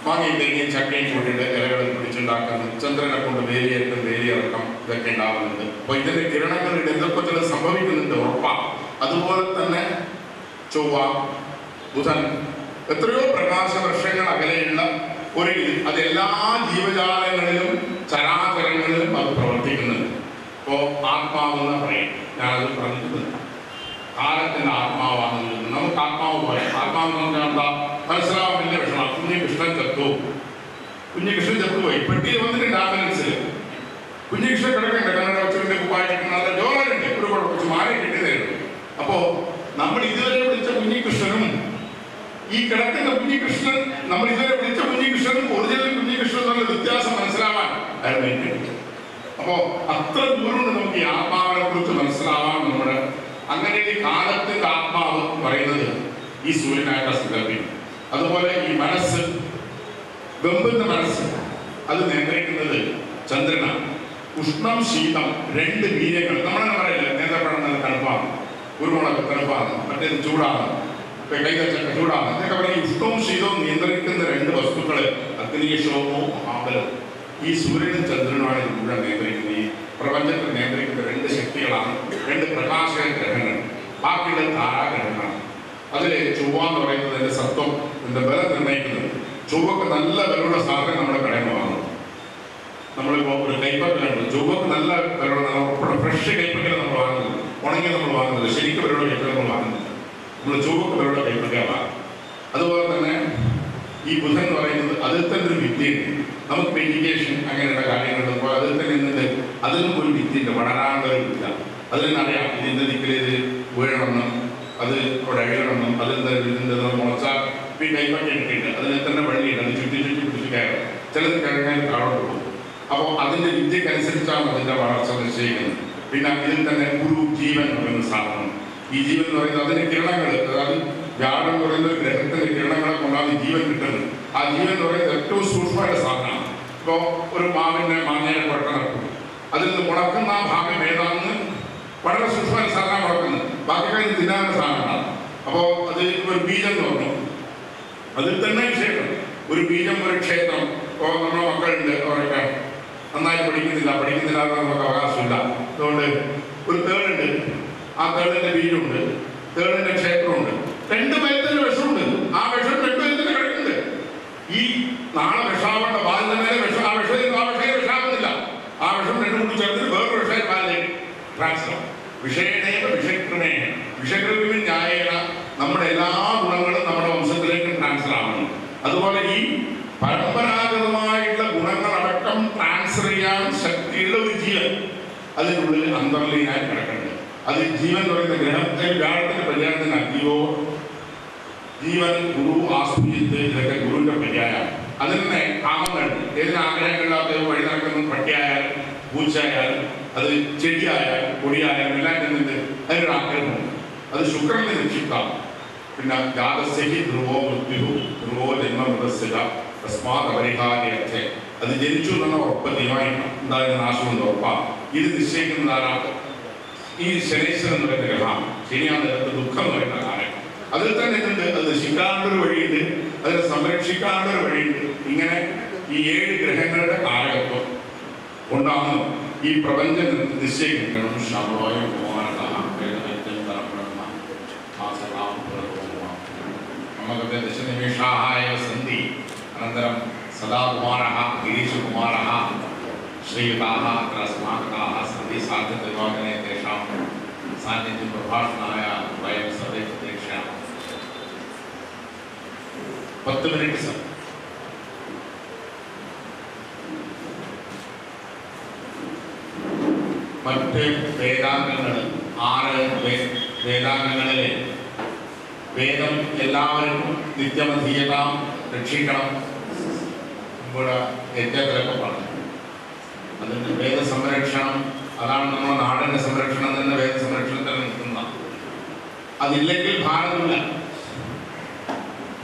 മാങ്ങയും തേങ്ങയും ചക്കയും കൊണ്ടിട്ട് ഇലകളിൽ പിടിച്ചുണ്ടാക്കുന്നു, ചന്ദ്രനെ കൊണ്ട് വേലിയേറ്റം വേലിയിറക്കം ഇതൊക്കെ ഉണ്ടാവുന്നുണ്ട്. അപ്പൊ ഇതിന്റെ കിരണങ്ങളുടെ എന്തൊക്കെ ചില സംഭവിക്കുന്നുണ്ട് ഉറപ്പാ. അതുപോലെ തന്നെ ചൊവ്വ, ബുധൻ, എത്രയോ പ്രകാശ വർഷങ്ങൾ അകലെയുള്ള ഒരു ഇത് അതെല്ലാ ജീവജാലങ്ങളിലും ചരാചരങ്ങളിലും അത് പ്രവർത്തിക്കുന്നുണ്ട്. ഇപ്പോ ആത്മാവെന്ന് പറയും, ഞാനത് പറഞ്ഞിട്ടുണ്ട്. കാലത്തിന്റെ ആത്മാവാണ്. നമുക്ക് ആത്മാവ് പോലെ ആത്മാവ് പറഞ്ഞാൽ എന്താ മനസ്സിലാവുന്നില്ല വിഷമം. കുഞ്ഞികൃഷ്ണൻ ചത്തുപോയി. പെട്ടിയിൽ വന്നിട്ടുണ്ട് ആംബുലൻസിൽ. കുഞ്ഞികൃഷ്ണൻ കിടക്കണ്ട കന്നഡ വെച്ചിട്ട് വായിക്കുന്ന നല്ല ജോലുണ്ട്, ഒരു കുഴപ്പം മാറി കിട്ടിയതായിരുന്നു. അപ്പോ നമ്മൾ ഇതുവരെ വിളിച്ച കുഞ്ഞികൃഷ്ണനും ഈ കിടക്കുന്ന കുഞ്ഞികൃഷ്ണൻ, നമ്മൾ ഇതുവരെ വിളിച്ച കുഞ്ഞികൃഷ്ണനും ഒറിജിനൽ കുഞ്ഞികൃഷ്ണൻ എന്നുള്ള വ്യത്യാസം മനസ്സിലാവാൻ അയാൾ വേണ്ടി. അപ്പോ അത്ര ദൂരമുണ്ട് നമുക്ക് ഈ ആത്മാവിനെ കുറിച്ച് മനസ്സിലാവാൻ. നമ്മുടെ അങ്ങനെ ഈ കാലത്തിന്റെ ആത്മാവ് പറയുന്നത് ഈ സൂര്യനായിട്ട് സങ്കല്പിക്കും. അതുപോലെ ഈ മനസ്സ്, വെമ്പുന്ന മനസ്സ്, അത് നിയന്ത്രിക്കുന്നത് ചന്ദ്രനാണ്. ഉഷ്ണം ശീതം രണ്ട് വീര്യങ്ങൾ. നമ്മളെന്നെ പറയില്ല, നേന്ത്രപ്പഴം നല്ല തണുപ്പാണ്, കുരുമുളക് തണുപ്പാണ്, മറ്റേത് ചൂടാണ്, കൈതച്ചക്ക ചൂടാണ് എന്നൊക്കെ പറഞ്ഞ് ഉഷ്ണവും ശീതവും നിയന്ത്രിക്കുന്ന രണ്ട് വസ്തുക്കള് അഗ്നിശോമവും മഹാബലവും. ഈ സൂര്യനും ചന്ദ്രനുമാണ് ഇവിടെ നിയന്ത്രിക്കുന്നത്. ഈ പ്രപഞ്ചത്തിൽ നിയന്ത്രിക്കുന്ന രണ്ട് ശക്തികളാണ്, രണ്ട് പ്രകാശ ഗ്രഹങ്ങൾ. ബാക്കിയുള്ള താരാഗ്രഹങ്ങളാണ്. അതിൽ ചൊവ്വ എന്ന് പറയുന്നത് എൻ്റെ സത്വം, എൻ്റെ ബലം നിർണ്ണയിക്കുന്നത്. ചൊവ്വക്ക് നല്ല ബലമുള്ള സാധനം നമ്മുടെ കടയിൽ വാങ്ങുന്നു. നമ്മളിപ്പോൾ ഒരു കൈപ്പക്കലുണ്ട്, ചൊവ്വക്ക് നല്ല ബലമുള്ള ഉറപ്പുള്ള ഫ്രഷ് കൈപ്പക്കൽ നമ്മൾ വാങ്ങുന്നത്, ഉണങ്ങി നമ്മൾ വാങ്ങുന്നത്, ശരിക്കും ബലമുള്ള കൈപ്പക്കൽ നമ്മൾ വാങ്ങുന്നില്ല. നമ്മൾ ചൊവ്വക്ക് ബലമുള്ള കൈപ്പക്കൽ വാങ്ങും. അതുപോലെ തന്നെ ഈ ബുധൻ എന്ന് പറയുന്നത് അതിൽ തന്നെ ഒരു വിദ്യയുണ്ട്. നമുക്ക് മെഡിറ്റേഷൻ അങ്ങനെയുള്ള കാര്യങ്ങളുണ്ട്. അപ്പോൾ അതിൽ തന്നെ നിന്നിട്ട് അതിനും ഒരു വിദ്യയുണ്ട്, വളരാനുള്ള ഒരു വിദ്യ. അതിൽ നിന്നറിയാം ഇതിൻ്റെ ദിക്കിലേത് വീഴണമെന്നും അത് അവിടെ അഴിയണമെന്നും ഇതിൻ്റെ മുളച്ചാൽ ഈ കൈപ്പക്ക ഇട്ടിട്ട് അതിനെ തന്നെ വള്ളിയുണ്ട്, അത് ചുറ്റി പിടിച്ച് കയറും. ചിലത് കഴിഞ്ഞാൽ താഴോട്ട് പോകും. അപ്പോൾ അതിൻ്റെ വിദ്യക്കനുസരിച്ചാണ് അതിൻ്റെ വളർച്ച നിശ്ചയിക്കുന്നത്. പിന്നെ ഇതിൽ തന്നെ ഒരു ജീവൻ എന്ന് പറയുന്ന സാധനം. ഈ ജീവൻ എന്ന് പറയുന്നത് അതിൻ്റെ കിരണങ്ങൾ, അതായത് വ്യാഴം എന്ന് പറയുന്ന ഗ്രഹത്തിൻ്റെ കിരണങ്ങളെ കൊണ്ടാണ് ജീവൻ കിട്ടുന്നത്. ആ ജീവൻ എന്ന് പറയുന്നത് ഏറ്റവും സൂക്ഷ്മമായ സാധനമാണ്. ഇപ്പോൾ ഒരു മാങ്ങയുടെ പുറത്ത് നടക്കും, അതിൽ നിന്ന് മുളക്കുന്ന ആ ഭാഗം ഏതാണെന്ന് വളരെ സൂക്ഷ്മമായ സാധനം മുളക്കുന്നത്, ബാക്കി കഴിഞ്ഞ് തിന്നാനുള്ള സാധനമാണ്. അപ്പോൾ അത് ഒരു ബീജം എന്ന് പറഞ്ഞു, അതിൽ തന്നെ ക്ഷേത്രം. ഒരു ബീജം, ഒരു ക്ഷേത്രം. ഇപ്പോൾ നമ്മുടെ മക്കളുണ്ട്, അവരൊക്കെ നന്നായി പഠിക്കുന്നില്ല എന്ന് നമുക്ക് അവകാശമില്ല. അതുകൊണ്ട് ഒരു തേളുണ്ട്, ആ തേളിൻ്റെ ബീജമുണ്ട്, തേളിൻ്റെ ക്ഷേത്രമുണ്ട്. രണ്ട് പേരത്തിൻ്റെ വിഷമുണ്ട്. ആ വിഷം രണ്ട് പേരത്തിന് കിടക്കുന്നുണ്ട്. ഈ നാളെ വിഷാവേണ്ട ബാലിന്റെ മേലെ വിഷം, ആ വിഷയം വിഷാവുന്നില്ല. ആ വിഷം രണ്ടും കൂടി ചേർത്തിട്ട് വേറൊരു വിഷയം ബാലിലേക്ക് ട്രാൻസ്ഫർ. വിഷയനേവ വിഷക്രമേ വിഷക്രമിന് ന്യായേന നമ്മുടെ എല്ലാ ഗുണങ്ങളും നമ്മുടെ വംശത്തിലേക്ക് ട്രാൻസ്ഫർ ആവണം. അതുപോലെ ഈ പരമ്പരാഗതമായിട്ടുള്ള ഗുണങ്ങളടക്കം ട്രാൻസ്ഫർ ചെയ്യാൻ ശക്തിയുള്ള ഒരു ജീവൻ അതിനുള്ളിൽ അന്തർലീനായി കിടക്കുന്നുണ്ട്. അത് ജീവൻ എന്ന് പറയുന്ന ഗ്രഹത്തെ വ്യാഴത്തിന്റെ പര്യായത്തിന് അഗ്നിയോ ജീവൻ, ഗുരു, ആസ്പൂജിത്ത്, ഇതൊക്കെ ഗുരുവിന്റെ പര്യായമാണ്. അതിൽ തന്നെ കാമങ്ങളുണ്ട്. ഏതിന് ആഗ്രഹങ്ങളില്ലാത്ത വഴി നടക്കുന്ന പട്ടിയായാലും പൂച്ചയായാലും അത് ചെടിയായാലും കൊടിയായാലും എല്ലാം ചെന്നിട്ട് അതിനൊരു ആഗ്രഹമുണ്ട്. അത് ശുക്രനെ നിക്ഷിപ്താണ്. പിന്നെ ജാതസ്യഹി ധ്രുവോ മൃത്യു ധ്രുവോ ജന്മമൃതസ്യ തസ്മാത് അപരിഹാര്യർത്ഥേ. അത് ജനിച്ചു എന്നുള്ള ഉറപ്പ് തീരുമാനിക്കണം. എന്തായാലും നാശമെന്ന് ഉറപ്പാണ്. ഇത് നിശ്ചയിക്കുന്നതാരാണ്? ഈ ശനീശ്വരൻ എന്ന് പറയുന്ന ഗ്രഹമാണ്. ശനിയാണ് ദുഃഖം എന്ന് പറയുന്ന കാലം. അതിൽ തന്നെ ഉണ്ട്, അത് നശിക്കാനുള്ളൊരു വഴിയുണ്ട്, അതിനെ സംരക്ഷിക്കാനുള്ളൊരു വഴിയുണ്ട്. ഇങ്ങനെ ഈ 7 ഗ്രഹങ്ങളുടെ കാലഘട്ടം കൊണ്ടാണ് ഈ പ്രപഞ്ചം നിശ്ചയിക്കണം. ശാപവായും നമുക്കത്തെ ദശനിമിഷായ സന്ധി അനന്തരം സദാകുമാരः ഗിരീശകുമാരः ശ്രീയുതാः അത്ര സ്മാരകാः സന്ധി സാധ്യതവാദനെ തേഷാം സാന്നിധ്യം പ്രഭാഷണായ വയം സർവേ പ്രതീക്ഷയാമः. 10 minute sir. മറ്റ് വേദാംഗങ്ങൾ 6 വേദാംഗങ്ങളിലെ വേദം എല്ലാവർക്കും നിത്യമധീയതാം രക്ഷിക്കണം ഇവിടെ യജ്ഞത്തിലൊക്കെ പറഞ്ഞു. അതിന് വേദസംരക്ഷണം, അതാണ് നമ്മുടെ നാടിൻ്റെ സംരക്ഷണം തന്നെ വേദസംരക്ഷണത്തിൽ നിൽക്കുന്നതാണ്. അതില്ലെങ്കിൽ ഭാരതമില്ല.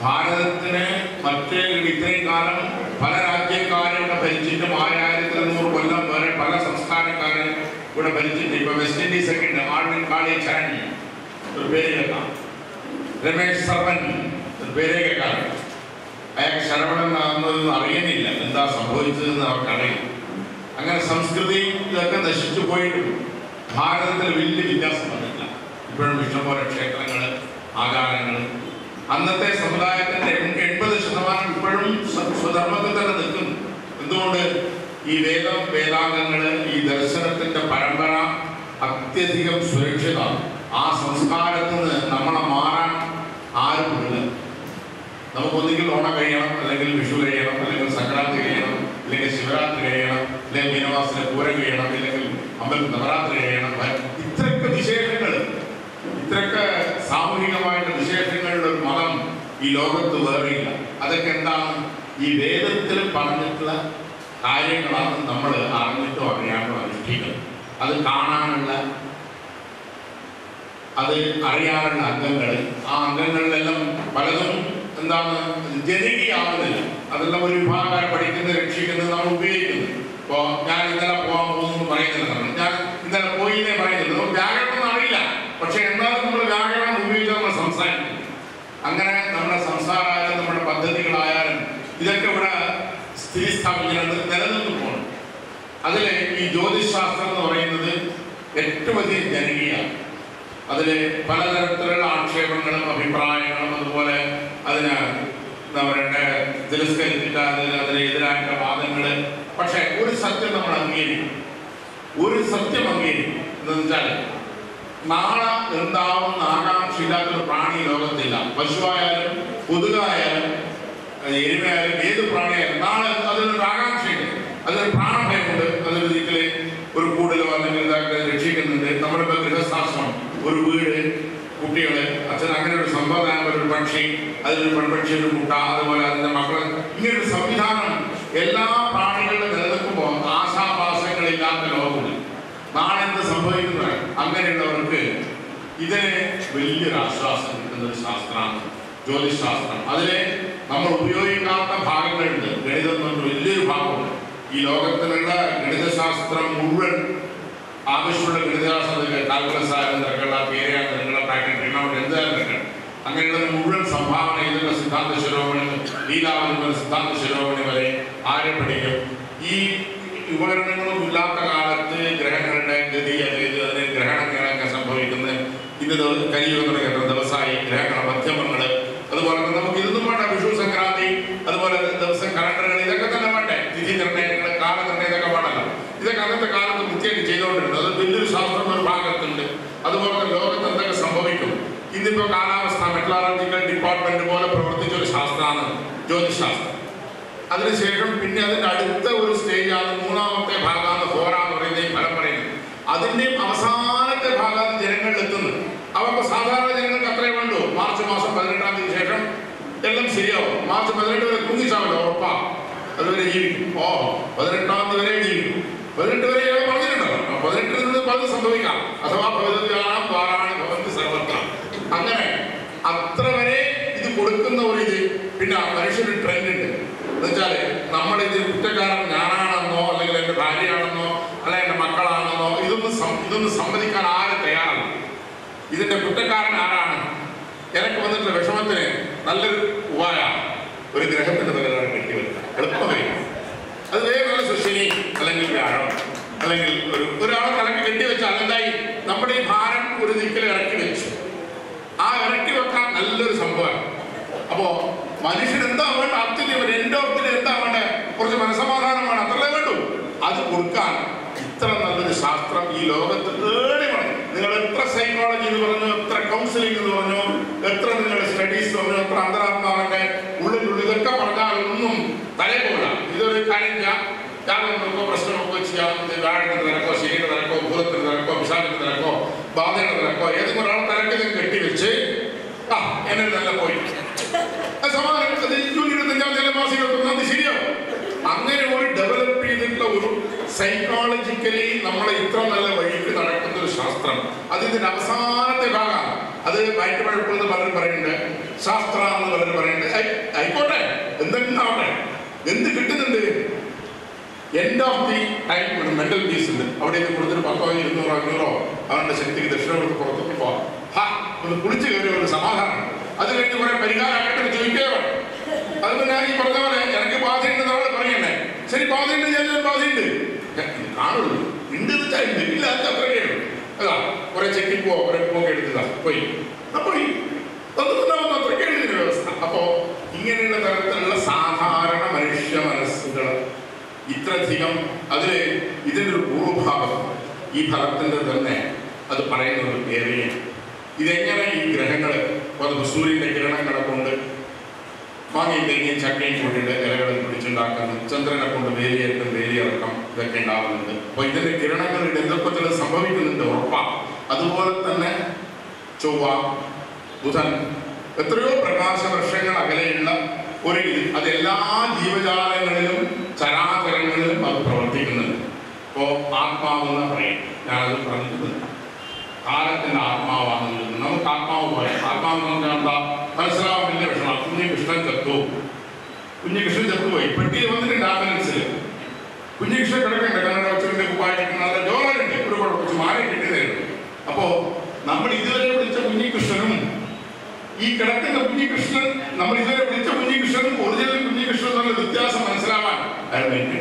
ഭാരതത്തിന് മറ്റ് ഇത്രയും കാലം പല രാജ്യക്കാരും ഇവിടെ ഭരിച്ചിട്ടും 1200 കൊല്ലം വരെ പല സംസ്ഥാനക്കാരും ഇവിടെ ഭരിച്ചിട്ട്. ഇപ്പൊ വെസ്റ്റ് ഇൻഡീസ് ഒക്കെ ഉണ്ട്. ആർവിൻ കാളി ചരൺ ഒരു പേര് കേൾക്കാം, രമേശ് സർവൻ ഒരു പേര് കേൾക്കാം. അയാൾക്ക് ശരവണൻ ആകുന്നതൊന്നും അറിയുന്നില്ല, എന്താ സംഭവിച്ചതെന്ന് അവർക്കറിയില്ല. അങ്ങനെ സംസ്കൃതിയും ഇതൊക്കെ നശിച്ചു പോയിട്ടും ഭാരതത്തിൽ വലിയ വ്യത്യാസം വന്നിട്ടില്ല. ഇപ്പോഴും ഇഷ്ടംപോലെ ക്ഷേത്രങ്ങൾ, ആചാരങ്ങൾ. അന്നത്തെ സമുദായത്തിന്റെ 80% ഇപ്പോഴും സ്വധർമ്മത്തിൽ തന്നെ നിൽക്കുന്നു. എന്തുകൊണ്ട്? ഈ വേദാംഗങ്ങള്, ഈ ദർശനത്തിന്റെ പരമ്പര അത്യധികം സുരക്ഷിതമാണ്. ആ സംസ്കാരത്തെ നവരാത്രി കഴിയണം. ഇത്രയൊക്കെ വിശേഷങ്ങൾ, ഇത്രയൊക്കെ സാമൂഹികമായിട്ട് വിശേഷങ്ങളുടെ ഒരു മതം ഈ ലോകത്ത് വേറെയില്ല. അതൊക്കെ എന്താണ്? ഈ വേദത്തിൽ പറഞ്ഞിട്ടുള്ള കാര്യങ്ങളാണ് നമ്മൾ അറിഞ്ഞിട്ടോ അറിയാനോ അനുഷ്ഠിക്കുന്നത്. അത് കാണാനുള്ള, അത് അറിയാനുള്ള അംഗങ്ങൾ, ആ അംഗങ്ങളിലെല്ലാം പലതും എന്താണ് ജനകീയാവുന്നില്ല. അതെല്ലാം ഒരു വിഭാഗക്കാരെ പഠിക്കുന്നത്, രക്ഷിക്കുന്നത്, നമ്മൾ ഉപയോഗിക്കുന്നത്. ഇപ്പോൾ ഞാൻ ഇന്നലെ പോകാൻ പോകുന്നു പറയുന്നില്ല, ഞാൻ ഇന്നലെ പോയിന്നേ പറയുന്നില്ല. നമുക്ക് വ്യാകരണം അറിയില്ല, പക്ഷെ എന്നാലും നമ്മൾ വ്യാകരണം ഉപയോഗിച്ച് നമ്മൾ സംസാരിക്കും. അങ്ങനെ നമ്മുടെ സംസാരമായാലും നമ്മുടെ പദ്ധതികളായാലും ഇതൊക്കെ ഇവിടെ സ്ഥിതിസ്ഥാപിക്കുന്നത് നിലനിന്ന് പോകണം. അതിൽ ഈ ജ്യോതിശാസ്ത്രം എന്ന് പറയുന്നത് ഏറ്റവും അധികം ജനകീയമാണ്. അതിൽ പലതരത്തിലുള്ള ആക്ഷേപങ്ങളും അഭിപ്രായങ്ങളും അതുപോലെ അതിന് എന്താ പറയണ്ടേ തിരസ്കരിച്ചിട്ട് അതിനെതിരായിട്ടുള്ള വാദങ്ങൾ. പക്ഷെ ഒരു സത്യം നമ്മൾ അംഗീകരിക്കും, ഒരു സത്യം അംഗീകരിക്കും. എന്താണെന്ന് വെച്ചാൽ നാളെ എന്താവുന്ന ആകാംക്ഷയില്ലാത്തൊരു പ്രാണി ലോകത്തില്ല. പശുവായാലും കൊതുകായാലും എരുമയായാലും ഏത് പ്രാണിയായാലും നാളെ അതിനൊരു ആകാംക്ഷയുണ്ട്, അതിനൊരു പ്രാണഭയമുണ്ട്. അതൊരിക്കൽ ഒരു കൂടുതലോ അല്ലെങ്കിൽ ഇതായിട്ട് രക്ഷിക്കുന്നുണ്ട്. നമ്മളിപ്പോൾ ഗൃഹസ്ഥാശ്രമം, ഒരു വീട്, കുട്ടികൾ, അച്ഛൻ, അങ്ങനെ ഒരു സമ്പ്രദായം, ഒരു പക്ഷി, അതിലൊരു പെൺപക്ഷി, ഒരു മുട്ട, അതുപോലെ അതിൻ്റെ മക്കൾ, ഇങ്ങനൊരു സംവിധാനം എല്ലാ പ്രാണികളിലും നിലനിൽക്കുമ്പോൾ ആശാഭാസങ്ങളില്ലാത്ത ലോകമില്ല. നാളെ എന്ത് സംഭവിക്കുന്നത്? അങ്ങനെയുള്ളവർക്ക് ഇതിന് വലിയൊരു ആശ്വാസം കിട്ടുന്ന ഒരു ശാസ്ത്രമാണ് ജ്യോതിശാസ്ത്രം. അതിൽ നമ്മൾ ഉപയോഗിക്കാത്ത ഭാഗങ്ങളുണ്ട്. ഗണിതം എന്ന് വലിയൊരു ഭാഗമുണ്ട്. ഈ ലോകത്തിലുള്ള ഗണിതശാസ്ത്രം മുഴുവൻ ആവശ്യമുള്ള ഗണിതശാസ്ത്രത്തിൽ കാൽക്കുലസ് ആയാലും തിരക്കുള്ള പേരായാലും തിരക്കുള്ള പ്രാക്ടിക്കൽ ട്രിഗണോമെട്രി എന്തായാലും തിരക്കണം. അങ്ങനെയുള്ള മുഴുവൻ സംഭാവന ചെയ്തിട്ടുള്ള സിദ്ധാന്ത ശിരോമണി, ലീലാവതി മുതൽ സിദ്ധാന്ത ശിരോമണി വരെ ആരെ പഠിക്കും? ഈ ഉപകരണങ്ങളും ഇല്ലാത്ത കാലത്ത് ഗ്രഹങ്ങളുടെ ഗതി, അതിന് ഗ്രഹണങ്ങളൊക്കെ സംഭവിക്കുന്നത് ഇന്ന് കരിയുഗം തുടങ്ങിയ ദിവസമായി ഗ്രഹങ്ങള മധ്യമങ്ങൾ, അതുപോലെ തന്നെ നമുക്ക് ഇതൊന്നും വേണ്ട. വിഷു, സംക്രാന്തി, അതുപോലെ ദിവസം കലണ്ടറുകൾ, ഇതൊക്കെ തന്നെ വേണ്ടേ? തിഥി നിർണ്ണയങ്ങൾ, കാലനിർണ്ണയം, ഇതൊക്കെ വേണമല്ലോ. ഇതൊക്കെ അന്നത്തെ കാലത്ത് നിത്യം ചെയ്തുകൊണ്ടിരുന്നത്. അത് വലിയൊരു ശാസ്ത്രം ഒരു ഭാഗത്തുണ്ട്. അതുപോലെ തന്നെ ലോകത്ത് എന്തൊക്കെ സംഭവിക്കും. ഇന്നിപ്പോൾ കാലാവസ്ഥ മെട്രോളജിക്കൽ ഡിപ്പാർട്ട്മെന്റ് പോലെ പ്രവർത്തിച്ച ഒരു ശാസ്ത്രമാണ് ജ്യോതിശാസ്ത്രം. അതിനുശേഷം പിന്നെ അതിൻ്റെ അടുത്ത ഒരു സ്റ്റേജാണ് മൂന്നാമത്തെ ഭാഗമാണ് ഹോറ എന്ന് പറയുന്ന ഈ ഫലം പറയുന്നത്. അതിൻ്റെയും അവസാനത്തെ ഭാഗമാണ് ജനങ്ങളിൽ എത്തുന്നത്. അവർക്ക് സാധാരണ ജനങ്ങൾക്ക് അത്രേ വേണ്ടു. മാർച്ച് മാസം 18-ാം തീയതി ശേഷം എല്ലാം ശരിയാവും. മാർച്ച് 18 വരെ കുഞ്ഞിച്ചാവല്ലോ, ഉറപ്പാ, അതുവരെ ജീവിക്കും. 18-ാം തീയതി വരെ ജീവിക്കും. 18 വരെ പറഞ്ഞിട്ടുണ്ടല്ലോ. 18-ൽ നിന്ന് പലത് സംഭവിക്കാം. അഥവാ ഭവതിയാണാം ദ്വാരാണി ഭവന്തി സർവത്ര. അങ്ങനെ അത്ര വരെ ഇത് കൊടുക്കുന്ന ഒരു ഇത്. പിന്നെ മനുഷ്യന് ട്രെൻഡ് ഉണ്ട്. എന്നുവെച്ചാൽ നമ്മളിത് കുറ്റക്കാരൻ ഞാനാണെന്നോ അല്ലെങ്കിൽ എൻ്റെ ഭാര്യയാണെന്നോ അല്ലെങ്കിൽ എൻ്റെ മക്കളാണെന്നോ ഇതൊന്നും സമ്മതിക്കാൻ ആരും തയ്യാറല്ല. ഇതിൻ്റെ കുറ്റക്കാരൻ ആരാണ്? എനിക്ക് വന്നിട്ടുള്ള വിഷമത്തിന് നല്ലൊരു ഉപായമാണ് ഒരു ഗ്രഹത്തിൻ്റെ തലയിലാണ് കെട്ടിവെക്കുക. എളുപ്പമേ. അത് വേറെ ശനി അല്ലെങ്കിൽ വ്യാഴം അല്ലെങ്കിൽ ഒരാളെ തലക്ക് കെട്ടിവെച്ചാൽ എന്തായി? നമ്മുടെ ഈ ഭാരം ഒരു ദിക്കിൽ ഇറക്കി വെച്ചു. ആ ഇറക്കി വെക്കാൻ നല്ലൊരു സംഭവമാണ്. അപ്പോൾ മനുഷ്യൻ എന്താ വേണ്ട? അത്യധികം എൻ്റെ ഒത്തിരി എന്താ വേണ്ടേ? കുറച്ച് മനസ്സമാധാനമാണ്, അത്രേ വേണ്ടു. അത് കൊടുക്കാൻ ഇത്ര നല്ലൊരു ശാസ്ത്രം ഈ ലോകത്ത് ഏടിയാണ്. നിങ്ങൾ എത്ര സൈക്കോളജി എന്ന് പറഞ്ഞു, എത്ര കൗൺസിലിംഗ് എന്ന് പറഞ്ഞു, എത്ര നിങ്ങളുടെ സ്റ്റഡീസ് പറഞ്ഞു, എത്ര അന്തരാത്മാവിന്റെ ഉള്ളിലുള്ള ഇതൊക്കെ പറഞ്ഞാലൊന്നും തലേ പോകില്ല. ഇതൊരു കാര്യം ോ പ്രശ്നമൊക്കെ ചെയ്യാം. വ്യാഴത്തിന്റെ തിരക്കോ, ശനിയുടെ തിരക്കോ, ഭൂതത്തിന്റെ തിരക്കോ, വിശാഖത്തിന്റെ തിരക്കോ, ബാധയുടെ തിരക്കോ, ഏതെങ്കിലും ഒരാൾ തിരക്കിൽ കെട്ടിവെച്ച് എന്നെ നല്ല പോയി സമാധാനം 25-ാം തീയതി മാസം 21-ാം തീയതി ശരിയാവും. അങ്ങനെ ഒരു ഡെവലപ്പ് ചെയ്തിട്ടുള്ള ഒരു സൈക്കോളജിക്കലി നമ്മളെ ഇത്ര നല്ല വഴിക്ക് നടക്കുന്ന ഒരു ശാസ്ത്രം. അതിന്റെ അവസാനത്തെ ഭാഗമാണ്. അത് വയറ്റുപഴപ്പെന്ന് പലരും പറയുന്നുണ്ട്, ശാസ്ത്ര എന്ന് പലരും പറയുന്നുണ്ട്. ആയിക്കോട്ടെ, എന്തെങ്കിലും ആവട്ടെ, എന്ത് കിട്ടുന്നുണ്ട്? എൻഡ് ഓഫ് ദി ടൈം ഒരു മെന്റൽ പീസ് ഉണ്ട്. അവിടെ ഇത് കൊടുത്തിട്ട് 10-ഓ 200-ഓ 500-ഓ അവരുടെ ശക്തിക്ക് ദക്ഷിണ കൊടുത്ത് പുറത്തൊക്കെ പോവാം. ഒന്ന് കുളിച്ച് കയറിയ ഒരു സമാധാനം. അത് കഴിഞ്ഞ് കുറെ പരിഹാരമായിട്ട് ചോദിക്കേ വേണം. അത് പിന്നെ ഈ പറഞ്ഞ പോലെ എനിക്ക് ബാധയുണ്ടെന്ന് ആൾ പറയണ്ടേ? ശരി, ബാധയുണ്ട്, ഞാൻ ബാധയുണ്ട് കാണുള്ളൂ. ഉണ്ട് എന്ന് വെച്ചാൽ ഉണ്ട്, ഇല്ല അത് അത്രയേ ഉള്ളൂ. അതാ കുറെ ചെക്കിൽ പോവോ, കുറെ പോകെ എടുത്തതാ പോയി പോയി അതൊന്നും അത്രയ്ക്ക് എഴുതിയ വ്യവസ്ഥ. അപ്പോ ഇങ്ങനെയുള്ള തരത്തിലുള്ള സാധാരണ മനുഷ്യ മനസ്സുകൾ ഇത്രയധികം അതില് ഇതിൻ്റെ ഒരു പൂർവ്വഭാഗം ഈ ഫലത്തിന്റെ തന്നെ അത് പറയുന്ന ഒരു ഏരിയയാണ്. ഇതെങ്ങനെ ഈ ഗ്രഹങ്ങൾ സൂര്യന്റെ കിരണങ്ങളെ കൊണ്ട് മാങ്ങയും തെങ്ങിയും ചക്കയും കൊണ്ടിട്ട് ഇലകളിൽ പിടിച്ചുണ്ടാക്കുന്നു, ചന്ദ്രനെ കൊണ്ട് വേലിയേറ്റം വേലിയിറക്കം, ഇതൊക്കെ ഉണ്ടാകുന്നുണ്ട്. അപ്പോൾ ഇതിന്റെ കിരണങ്ങളുടെ എന്തൊക്കെ ചില സംഭവിക്കുന്നുണ്ട് ഉറപ്പാണ്. അതുപോലെ തന്നെ ചൊവ്വ, ബുധൻ, എത്രയോ പ്രകാശ വർഷങ്ങൾ അകലെയുള്ള ഒരു അത് എല്ലാ ജീവജാലങ്ങളിലും ചരാചരങ്ങളിലും അത് പ്രവർത്തിക്കുന്നുണ്ട്. ഇപ്പോൾ ആത്മാവെന്ന് പറയും, ഞാനത് പറഞ്ഞിട്ടുണ്ട്, കാലത്തിന്റെ ആത്മാവാണെന്നുള്ളത്. നമുക്ക് ആത്മാവ് പറയാം. ആത്മാവ് എന്ന് പറഞ്ഞാൽ എന്താ മനസ്സിലാവാൻ വിഷമം. കുഞ്ഞികൃഷ്ണൻ ചത്തുപോയി, പെട്ടിയിൽ വന്നിട്ടുണ്ട് ആംബുലൻസിൽ. കുഞ്ഞികൃഷ്ണൻ കിടക്കണ്ടേ, കന്നഡ വച്ചുകൊണ്ട് കുപ്പായിട്ടുണ്ട്, നല്ല ജോറുണ്ട്, ഒരു കുറച്ച് മാറി കിട്ടിയതായിരുന്നു. അപ്പോ നമ്മൾ ഇതുവരെ വിളിച്ച കുഞ്ഞികൃഷ്ണനും ഈ കിടക്കുന്ന കുഞ്ഞികൃഷ്ണൻ, നമ്മൾ ഇതുവരെ വിളിച്ച കുഞ്ഞികൃഷ്ണനും ഒറിജിനൽ കുഞ്ഞികൃഷ്ണൻ എന്നുള്ള വ്യത്യാസം മനസ്സിലാവാൻ അയാൾ വേണ്ടി.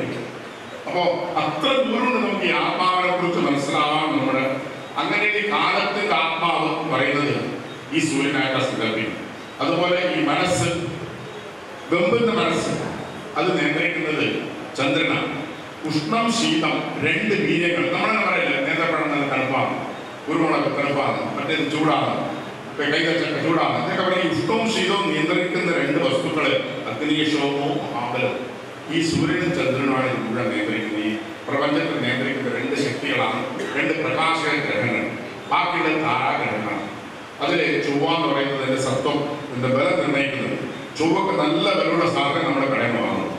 അപ്പോ അത്ര ദൂരമുണ്ട് നമുക്ക് ഈ ആത്മാവിനെ കുറിച്ച് മനസ്സിലാവാൻ. നമ്മുടെ അങ്ങനെ ഈ കാലത്തിന്റെ ആത്മാവ് പറയുന്നത് ഈ സൂര്യനായിട്ട് സങ്കല്പിക്കും. അതുപോലെ ഈ മനസ്സ്, വെമ്പുന്ന മനസ്സ്, അത് നിയന്ത്രിക്കുന്നത് ചന്ദ്രനാണ്. ഉഷ്ണം ശീതം രണ്ട് വീര്യങ്ങൾ നമ്മളെന്നെ പറയില്ല, നേന്ത്രപ്പഴം നല്ല തണുപ്പാണ്, കുരുമുളക് തണുപ്പാണ്, മറ്റേത് ചൂടാണ്, കൈതച്ചക്ക ചൂടാണ്, എന്നൊക്കെ പറയും. ഉഷ്ണവും ശീതവും നിയന്ത്രിക്കുന്ന രണ്ട് വസ്തുക്കള് അഗ്നിശോമവും മഹാബലവും. ഈ സൂര്യനും ചന്ദ്രനുമാണ് ഇവിടെ നിയന്ത്രിക്കുന്നത്. ഈ പ്രപഞ്ചത്തിൽ നിയന്ത്രിക്കുന്ന രണ്ട് ശക്തികളാണ്, രണ്ട് പ്രകാശ ഗ്രഹങ്ങൾ. ബാക്കിയുള്ള താരാഗ്രഹങ്ങളാണ്. അതിൽ ചൊവ്വ എന്ന് പറയുന്നത് എൻ്റെ സത്വം, എൻ്റെ ബലം നിർണ്ണയിക്കുന്നത്. ചൊവ്വക്ക് നല്ല വിലയുള്ള സാധനം നമ്മുടെ കടയിൽ നിന്ന് വാങ്ങുന്നു.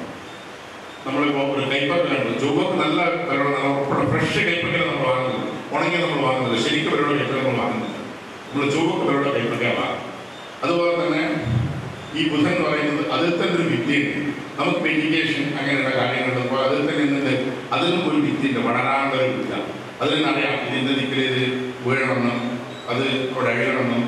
നമ്മളിപ്പോൾ ഒരു കൈപ്പക്കലുണ്ട്, ചൊവ്വക്ക് നല്ല വിലയുള്ള ഫ്രഷ് കൈപ്പക്കൽ നമ്മൾ വാങ്ങുന്നത്, ഉണങ്ങി നമ്മൾ വാങ്ങുന്നത്, ശരിക്കും വിലയുള്ള കൈപ്പക്കൽ നമ്മൾ വാങ്ങുന്നത്. നമ്മൾ ചൊവ്വക്ക് വിലയുള്ള കൈപ്പക്കൽ വാങ്ങും. അതുപോലെ തന്നെ ഈ ബുധൻ എന്ന് പറയുന്നത് അതിൽ തന്നെ ഒരു വിദ്യയുണ്ട്. നമുക്ക് മെഡിറ്റേഷൻ അങ്ങനെയുള്ള കാര്യങ്ങളുണ്ട്. അപ്പോൾ അതിൽ തന്നെ നിന്നിട്ട് അതിനും ഒരു വിദ്യയുണ്ട്, വളരാണ്ട ഒരു വിദ്യ. അതിൽ നിന്നറിയാം ഇതിൻ്റെ ദിക്കിലേത് വീഴണമെന്നും അത് അവിടെ അഴിയണമെന്നും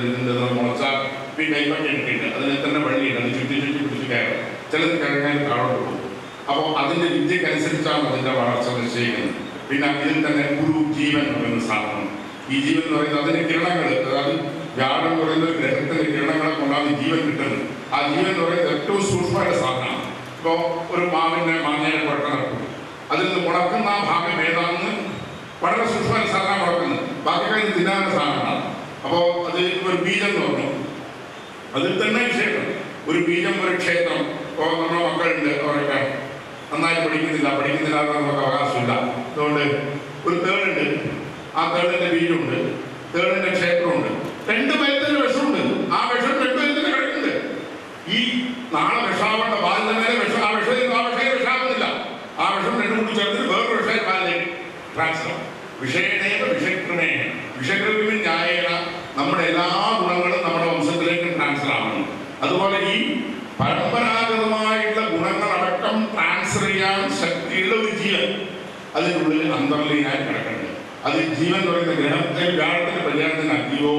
ഇതിൻ്റെ മുളച്ചാൽ ഈ കൈപ്പറ്റി എടുത്തിട്ട് അതിനെ തന്നെ വഴിയുണ്ട്, അത് ചുറ്റി പിടിച്ച് കയറും. ചിലത് കഴിഞ്ഞാൽ താഴോട്ട് പോകും. അപ്പോൾ അതിൻ്റെ വിദ്യക്കനുസരിച്ചാണ് അതിൻ്റെ വളർച്ച നിശ്ചയിക്കുന്നത്. പിന്നെ ഇതിൽ തന്നെ ഗുരു ജീവൻ എന്ന് പറയുന്ന സാധനം. ഈ ജീവൻ എന്ന് പറയുന്നത് അതിൻ്റെ കിരണങ്ങൾ, അതായത് വ്യാഴം എന്ന് പറയുന്ന ഒരു ഗ്രഹത്തിൻ്റെ കിരണങ്ങളെ കൊണ്ടാണ് ജീവൻ കിട്ടുന്നത്. ആ ജീവൻ എന്ന് പറയുന്നത് ഏറ്റവും സൂക്ഷ്മമായ സാധനമാണ്. ഇപ്പോൾ ഒരു മാങ്ങയുടെ പുറത്ത് നടക്കും, അതിൽ നിന്ന് മുളക്കുന്ന ആ ഭാഗം ഏതാണെന്ന് വളരെ സൂക്ഷ്മമായ സാധനം മുളക്കുന്നത്, ബാക്കി കഴിഞ്ഞ് തിന്നാനുള്ള സാധനമാണ്. അപ്പോൾ അത് ഒരു ബീജം എന്ന് പറഞ്ഞു, അതിൽ തന്നെ ക്ഷേത്രം. ഒരു ബീജം, ഒരു ക്ഷേത്രം. ഇപ്പോൾ നമ്മുടെ മക്കളുണ്ട്, അവരൊക്കെ നന്നായി പഠിക്കുന്നില്ല എന്ന് നമുക്ക് അവകാശമില്ല. അതുകൊണ്ട് ഒരു തേടുണ്ട്, ആ തേടിന്റെ ബീജമുണ്ട്, തേടിന്റെ ക്ഷേത്രമുണ്ട്. രണ്ട് പേരത്തിന്റെ വിഷമുണ്ട്. ആ വിഷം രണ്ട് പേരത്തിന് കിടക്കുന്നുണ്ട്. ഈ നാളെ വിഷാവേണ്ട പാലിന്റെ മേലെ വിഷം, ആ വിഷം വിഷാവുന്നില്ല. ആ വിഷം രണ്ടും കൂടി ചേർത്തിട്ട് വേറൊരു വിഷയം പാലിലേക്ക് ട്രാൻസ്ഫർ. വിഷയനേവ വിഷക്രമേണ വിഷക്രമിൽ ന്യായേന നമ്മുടെ എല്ലാ ഗുണങ്ങളും നമ്മുടെ വംശത്തിലേക്ക് ട്രാൻസ്ഫർ ആവുന്നു. അതുപോലെ ഈ പരമ്പരാഗതമായിട്ടുള്ള ഗുണങ്ങളടക്കം ട്രാൻസ്ഫർ ചെയ്യാൻ ശക്തിയുള്ള ഒരു ജീവൻ അതിനുള്ളിൽ അന്തർലീനായി കിടക്കുന്നുണ്ട്. അത് ജീവൻ എന്ന് പറയുന്ന ഗ്രഹത്തിൽ വ്യാഴത്തിന്റെ പര്യായത്തിന് അഗ്നിയോ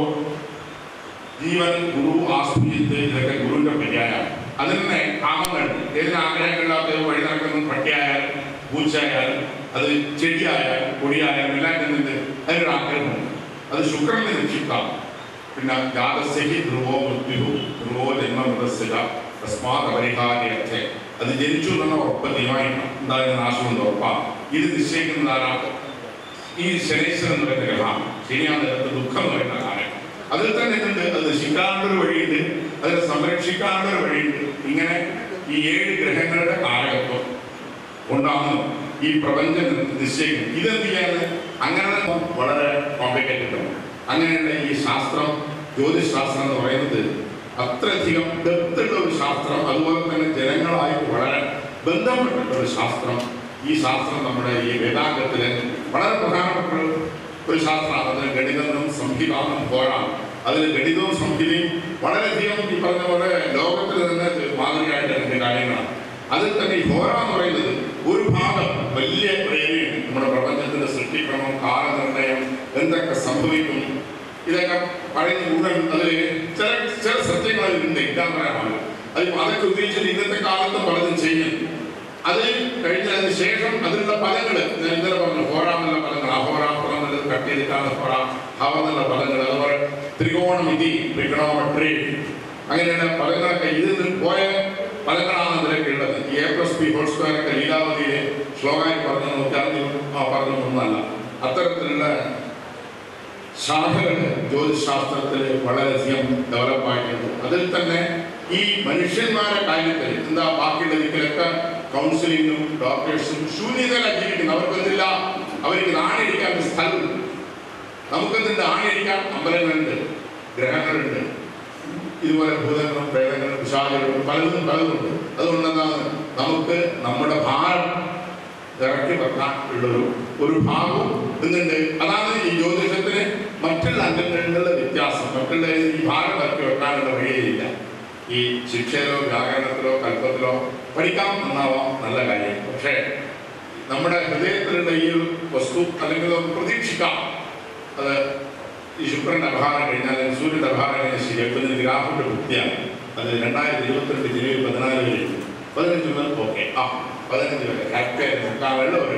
ജീവൻ, ഗുരു, ആസ്പീജിത്ത്, ഇതൊക്കെ ഗുരുവിന്റെ പര്യായമാണ്. അതിൽ തന്നെ കാമങ്ങൾ, ഏതിന് ആഗ്രഹങ്ങളില്ലാത്ത വഴി നടക്കുന്ന പട്ടിയായാലും പൂച്ചയായാലും അത് ചെടിയായാലും കൊടിയായാലും എല്ലാം ചെന്നിട്ട് അതിനൊരു ആഗ്രഹമുണ്ട്. അത് ശുക്രന്റെ നിക്ഷിപ്താണ്. പിന്നെ ജാതസ്യഹി ധ്രുവോ മൃത്യു ധ്രുവോ ജന്മമൃതസ്യ തസ്മാത് അപരിഹാര്യ. അത് ജനിച്ചു എന്നുള്ള ഉറപ്പ് തീരുമാനിക്കണം, എന്തായാലും നാശമെന്ന് ഉറപ്പാണ്. ഇത് നിശ്ചയിക്കുന്നത് ആരാണ്? ഈ ശനീശ്വരൻ എന്ന് പറയുന്ന ഗ്രഹമാണ്. ശനിയാണ് നേരത്തെ ദുഃഖം എന്ന് പറയുന്ന കാലം. അതിൽ തന്നെ ഉണ്ട്, അത് നശിക്കാനുള്ളൊരു വഴിയുണ്ട്, അതിനെ സംരക്ഷിക്കാനുള്ളൊരു വഴിയുണ്ട്. ഇങ്ങനെ ഈ 7 ഗ്രഹങ്ങളുടെ കാലഘട്ടം കൊണ്ടാണ് ഈ പ്രപഞ്ചം നിശ്ചയിക്കുന്നത്. ഇതെന്ത് ചെയ്യാന്ന് അങ്ങനെ വളരെ കോംപ്ലിക്കേറ്റഡ് ആണ്. അങ്ങനെയുള്ള ഈ ശാസ്ത്രം, ജ്യോതിഷ് ശാസ്ത്രം എന്ന് പറയുന്നത് അത്രയധികം ഡെപ്തുള്ള ഒരു ശാസ്ത്രം, അതുപോലെ തന്നെ ജനങ്ങളായിട്ട് വളരെ ബന്ധപ്പെട്ട ഒരു ശാസ്ത്രം. ഈ ശാസ്ത്രം നമ്മുടെ ഈ വേദാന്തത്തിലെ വളരെ പ്രധാനപ്പെട്ട ഒരു ശാസ്ത്രമാണ്. അതിന് ഗണിതം, സംഹിതാന്നും പോരാണ്. അതിൽ ഗണിതവും സംഹിതയും വളരെയധികം ഈ പറഞ്ഞ പോലെ ലോകത്തിൽ തന്നെ മാതൃകയായിട്ട് അതിൻ്റെ കാര്യങ്ങളാണ്. അതിൽ തന്നെ ഈ ഹോര എന്ന് പറയുന്നത് ഒരു ഭാഗം വലിയ ഏരിയയാണ്. നമ്മുടെ പ്രപഞ്ചത്തിന്റെ സൃഷ്ടിക്രമം, കാലനിർണയം, എന്തൊക്കെ സംഭവിക്കും, ഇതൊക്കെ പറയുന്ന മുഴുവൻ അതിൽ ചില സത്യങ്ങൾ അതിലുണ്ട്, ഇല്ലാന്ന് പറയാമല്ലോ. അതൊക്കെ ഉപയോഗിച്ചിട്ട് ഇന്നത്തെ കാലത്ത് പലതും ചെയ്യും. അത് കഴിഞ്ഞതിന് ശേഷം അതിലുള്ള പദങ്ങൾ ഞാൻ ഇന്നലെ പറഞ്ഞു, ഹോര എന്നുള്ള പദങ്ങൾ, അഹോരാത്രം എന്നുള്ളത് കട്ട് ചെയ്തിട്ടാണ് ഹോര, ഹവ എന്നുള്ള പദങ്ങൾ, അതുപോലെ ത്രികോണമിതി, ട്രിഗണോമെട്രി, അങ്ങനെയുള്ള പദങ്ങളൊക്കെ ഇതിൽ പോയ പദങ്ങളാണ് ഇതിലൊക്കെ ഉള്ളത്. ഈ A+B² ഒക്കെ ലീലാവതിയിലെ ശ്ലോകായി പറഞ്ഞു നോക്കി പറഞ്ഞൊന്നുമല്ല. അത്തരത്തിലുള്ള ശാഖകൾ ജ്യോതിശാസ്ത്രത്തിൽ വളരെയധികം ഡെവലപ്പായിട്ടുണ്ട്. അതിൽ തന്നെ ഈ മനുഷ്യന്മാരുടെ കാര്യത്തിൽ എന്താ ബാക്കിയുള്ള ദിക്കിലൊക്കെ കൗൺസിലിങ്ങും ഡോക്ടേഴ്സും ശൂന്യതല ജീവിക്കുന്നു. അവർക്കെന്തില്ല, അവർക്ക് ആണിയടിക്കാൻ സ്ഥലം. നമുക്കെന്തുണ്ട്, ആണിയടിക്കാൻ അമ്പലങ്ങളുണ്ട്, ഗ്രഹങ്ങളുണ്ട്, ഇതുപോലെ ഭൂതങ്ങളും പ്രേതങ്ങളും പിശാചുകളും പലതുമുണ്ട്. അതുകൊണ്ടെന്താണ് നമുക്ക് നമ്മുടെ ഭാരം ഇറക്കി വെക്കാൻ ഒരു ഭാഗവും ഇന്നുണ്ട്. അതാണ് ഈ ജ്യോതിഷത്തിന് മറ്റുള്ള അംഗങ്ങളിലുള്ള വ്യത്യാസം. മറ്റുള്ള ഈ ഭാരം ഇറക്കി വെക്കാനുള്ള വഴിയില്ല. ഈ ശിക്ഷയിലോ വ്യാകരണത്തിലോ കൽപ്പത്തിലോ പഠിക്കാം എന്നാവാം, നല്ല കാര്യം. പക്ഷേ നമ്മുടെ ഹൃദയത്തിലുള്ള ഈ ഒരു വസ്തു അല്ലെങ്കിൽ നമുക്ക് പ്രതീക്ഷിക്കാം, അത് ഈ ശുക്രൻ്റെ അപഹാരം കഴിഞ്ഞാൽ സൂര്യൻ്റെ അപഹാരം കഴിഞ്ഞാൽ ശരിയാക്കുന്ന ഗ്രാഫിൻ്റെ വൃത്തിയാണ്. അത് 2022 ജനുവരി 14 വരെ 15 മുതൽ ഓക്കെ 15 വരെ കറക്റ്റായിട്ട് നിൽക്കാനുള്ള ഒരു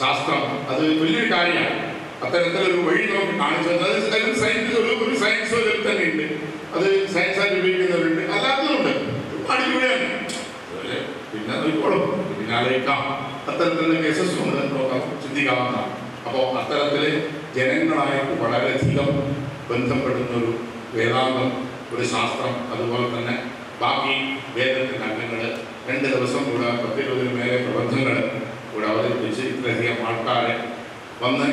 ശാസ്ത്രം. അത് വലിയൊരു കാര്യമാണ്. അത്തരത്തിലൊരു വഴി നമുക്ക് കാണിച്ചു തന്നത് സയൻസ് ഒരു സയൻസ് ഇതിൽ തന്നെ ഉണ്ട്. അത് സയൻസായിട്ട് ഉപയോഗിക്കുന്നവരുണ്ട്, അല്ലാത്തതുണ്ട്. അടിപൊളിയാണ്. പിന്നെ നോക്കിക്കോളും, പിന്നെ ആലോചിക്കാം. അത്തരത്തിലുള്ള കേസസ് കൊണ്ട് നോക്കാം, ചിന്തിക്കാവുന്നതാണ്. അപ്പോൾ അത്തരത്തിൽ ജനങ്ങളായിട്ട് വളരെയധികം ബന്ധപ്പെടുന്നൊരു വേദാന്തം, ഒരു ശാസ്ത്രം, അതുപോലെ തന്നെ ബാക്കി വേദത്തിൻ്റെ അംഗങ്ങൾ 2 ദിവസം കൂടെ 10-20 മേലെ പ്രബന്ധങ്ങൾ കൂടെ അവതരിപ്പിച്ച് ഇത്രയധികം ആൾക്കാരെ വന്ന്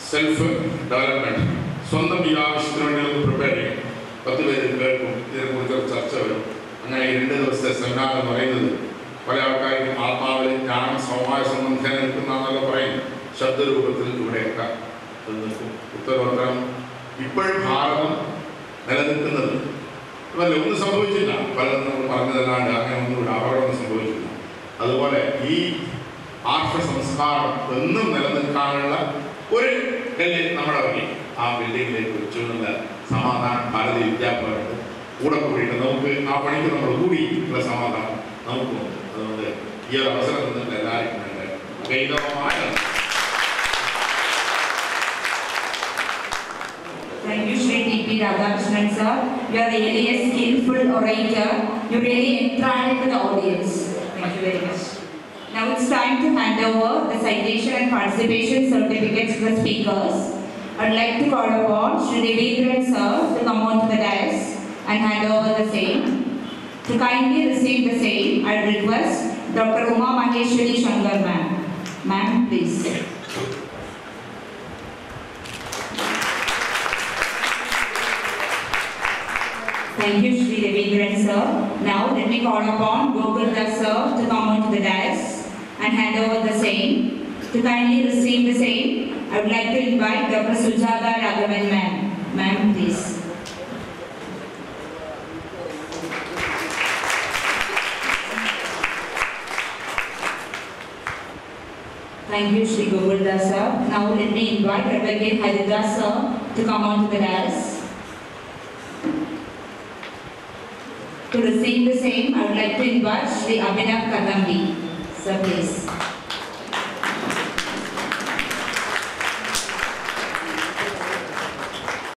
സെൽഫ് ഡെവലപ്മെൻറ്റ്, സ്വന്തം ഈ ആവശ്യത്തിന് വേണ്ടി നമുക്ക് പ്രിപ്പയർ ചെയ്യും. 10 പേര് കേൾക്കും, ഇതിനെക്കുറിച്ചൊരു ചർച്ച വരും. അങ്ങനെ 2 ദിവസത്തെ സെമിനാർ എന്ന് പറയുന്നത് പല ആൾക്കാർക്കും ആത്മാവിൽ ജ്ഞാനം സമവായ സംബന്ധന നിൽക്കുന്നതെന്നൊക്കെ പറയും. ശബ്ദരൂപത്തിൽ ഇവിടെയൊക്കെ നിൽക്കും. ഉത്തരോത്തരം ഇപ്പോഴും ഭാരതം നിലനിൽക്കുന്നത് അല്ല, ഒന്നും സംഭവിച്ചില്ല. പലതും നമ്മൾ പറഞ്ഞതല്ലാണ്ട് അങ്ങനെ ഒന്നും അപകടമൊന്നും സംഭവിച്ചില്ല. അതുപോലെ ഈ ആർഷ സംസ്കാരം എന്നും നിലനിൽക്കാനുള്ള ഒരു കല്ല് നമ്മുടെ വഴി ആ ബിൽഡിങ്ങിലേക്ക് വെച്ചു എന്നുള്ള സമാധാനം ഭാരതീയ വിദ്യാഭ്യാസം കൂടെ കൂടിയിട്ട് നമുക്ക് ആ പണിക്ക് നമ്മൾ കൂടി ഉള്ള സമാധാനം നമുക്കുണ്ട്. അതുകൊണ്ട് ഈ ഒരു അവസരം നിന്നിട്ട് എല്ലാവർക്കും വേണ്ട ഗൈതവമായ Thank you, Shri T.P. Radhakrishnan sir. You are really a skillful orator. You really enthralled the audience. Thank you very much. Now it's time to hand over the citation and participation certificates to the speakers. I'd like to call upon Shri Devendran sir to come on to the dais and hand over the same. To kindly receive the same, I request Dr. Uma Maheshwari Shankar ma'am. Ma'am, please. Thank you, Shri Devendran sir. Now let me call upon Gokul Das sir to come on to the dais and hand over the same. To kindly receive the same, I would like to invite Dr. Sujata Raghavan ma'am. Ma'am, please. Thank you, Shri Gokul Das sir. Now let me invite Advocate Haridas sir to come on to the dais. To receive the same, I would like to invite Shri Abhinav Kadambi. Sir, please.